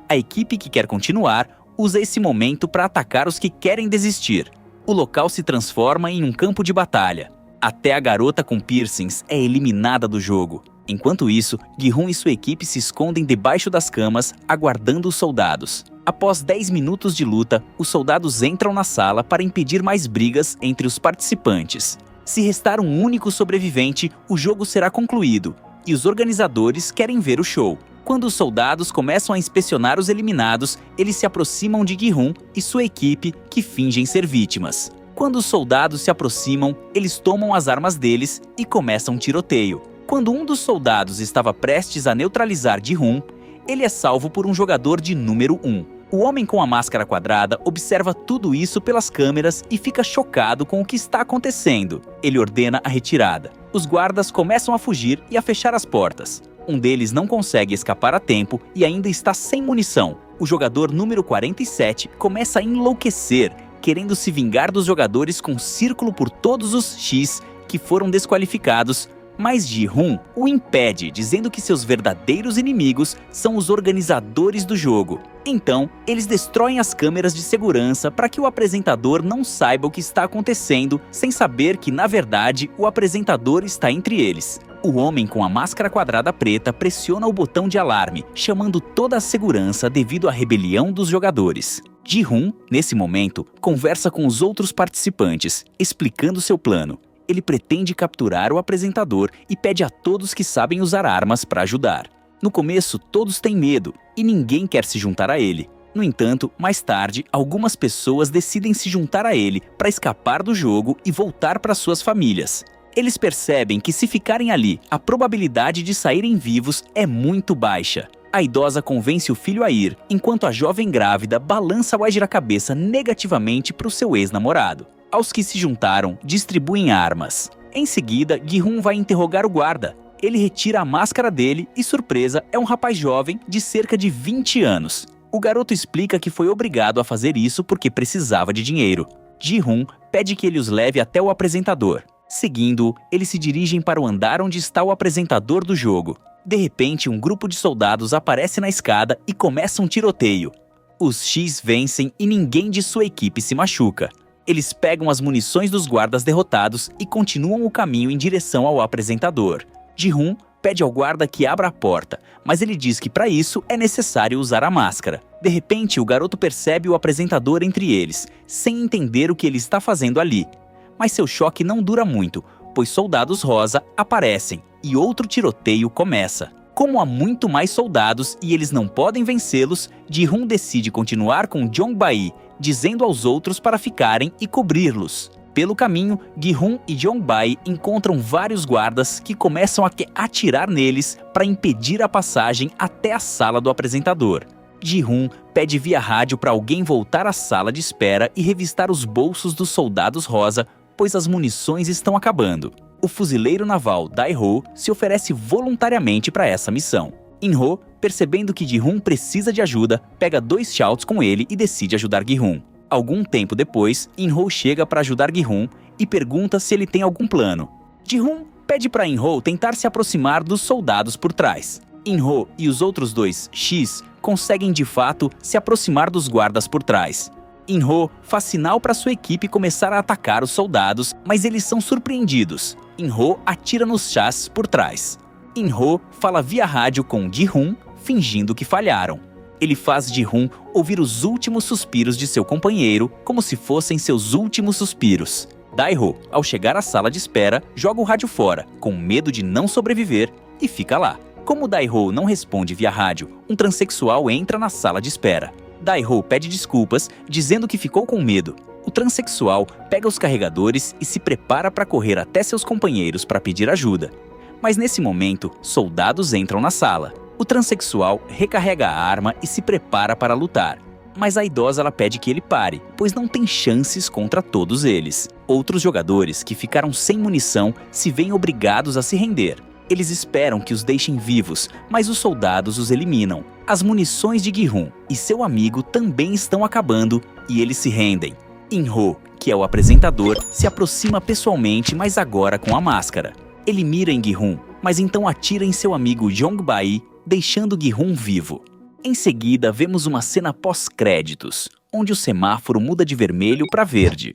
A equipe que quer continuar usa esse momento para atacar os que querem desistir. O local se transforma em um campo de batalha. Até a garota com piercings é eliminada do jogo. Enquanto isso, Gi-hoon e sua equipe se escondem debaixo das camas, aguardando os soldados. Após 10 minutos de luta, os soldados entram na sala para impedir mais brigas entre os participantes. Se restar um único sobrevivente, o jogo será concluído, e os organizadores querem ver o show. Quando os soldados começam a inspecionar os eliminados, eles se aproximam de Gi-hoon e sua equipe, que fingem ser vítimas. Quando os soldados se aproximam, eles tomam as armas deles e começam um tiroteio. Quando um dos soldados estava prestes a neutralizar Ji-hoon, ele é salvo por um jogador de número 1. O homem com a máscara quadrada observa tudo isso pelas câmeras e fica chocado com o que está acontecendo. Ele ordena a retirada. Os guardas começam a fugir e a fechar as portas. Um deles não consegue escapar a tempo e ainda está sem munição. O jogador número 47 começa a enlouquecer, querendo se vingar dos jogadores com círculo por todos os X que foram desqualificados, mas Ji-hoon o impede, dizendo que seus verdadeiros inimigos são os organizadores do jogo. Então, eles destroem as câmeras de segurança para que o apresentador não saiba o que está acontecendo, sem saber que, na verdade, o apresentador está entre eles. O homem com a máscara quadrada preta pressiona o botão de alarme, chamando toda a segurança devido à rebelião dos jogadores. Ji-hoon, nesse momento, conversa com os outros participantes, explicando seu plano. Ele pretende capturar o apresentador e pede a todos que sabem usar armas para ajudar. No começo, todos têm medo e ninguém quer se juntar a ele. No entanto, mais tarde, algumas pessoas decidem se juntar a ele para escapar do jogo e voltar para suas famílias. Eles percebem que, se ficarem ali, a probabilidade de saírem vivos é muito baixa. A idosa convence o filho a ir, enquanto a jovem grávida balança a cabeça negativamente para o seu ex-namorado. Aos que se juntaram, distribuem armas. Em seguida, Gi-hoon vai interrogar o guarda. Ele retira a máscara dele e, surpresa, é um rapaz jovem de cerca de 20 anos. O garoto explica que foi obrigado a fazer isso porque precisava de dinheiro. Ji-hoon pede que ele os leve até o apresentador. Seguindo-o, eles se dirigem para o andar onde está o apresentador do jogo. De repente, um grupo de soldados aparece na escada e começa um tiroteio. Os X vencem e ninguém de sua equipe se machuca. Eles pegam as munições dos guardas derrotados e continuam o caminho em direção ao apresentador. Ji-hoon pede ao guarda que abra a porta, mas ele diz que para isso é necessário usar a máscara. De repente, o garoto percebe o apresentador entre eles, sem entender o que ele está fazendo ali. Mas seu choque não dura muito, pois soldados rosa aparecem e outro tiroteio começa. Como há muito mais soldados e eles não podem vencê-los, Ji-hoon decide continuar com Jong-bae, dizendo aos outros para ficarem e cobri-los. Pelo caminho, Gi-hoon e Jong-bae encontram vários guardas que começam a atirar neles para impedir a passagem até a sala do apresentador. Ji-hoon pede via rádio para alguém voltar à sala de espera e revistar os bolsos dos soldados rosa, pois as munições estão acabando. O fuzileiro naval Dae-ho se oferece voluntariamente para essa missão. In-ho, percebendo que Gi-hun precisa de ajuda, pega 2 shouts com ele e decide ajudar Gi-hun. Algum tempo depois, In-ho chega para ajudar Gi-hun e pergunta se ele tem algum plano. Gi-hun pede para In-ho tentar se aproximar dos soldados por trás. In-ho e os outros 2 X conseguem de fato se aproximar dos guardas por trás. In-ho faz sinal para sua equipe começar a atacar os soldados, mas eles são surpreendidos. In-ho atira nos chás por trás. In-ho fala via rádio com Gi-hun, fingindo que falharam. Ele faz Gi-hun ouvir os últimos suspiros de seu companheiro, como se fossem seus últimos suspiros. Dae-ho, ao chegar à sala de espera, joga o rádio fora, com medo de não sobreviver, e fica lá. Como Dae-ho não responde via rádio, um transexual entra na sala de espera. Dae-ho pede desculpas, dizendo que ficou com medo. O transexual pega os carregadores e se prepara para correr até seus companheiros para pedir ajuda. Mas nesse momento, soldados entram na sala. O transexual recarrega a arma e se prepara para lutar. Mas a idosa ela pede que ele pare, pois não tem chances contra todos eles. Outros jogadores que ficaram sem munição se veem obrigados a se render. Eles esperam que os deixem vivos, mas os soldados os eliminam. As munições de Gi-hun e seu amigo também estão acabando e eles se rendem. In-ho, que é o apresentador, se aproxima pessoalmente, mas agora com a máscara. Ele mira em Gi-hun, mas então atira em seu amigo Jong-bae, deixando Gi-hun vivo. Em seguida, vemos uma cena pós-créditos, onde o semáforo muda de vermelho para verde.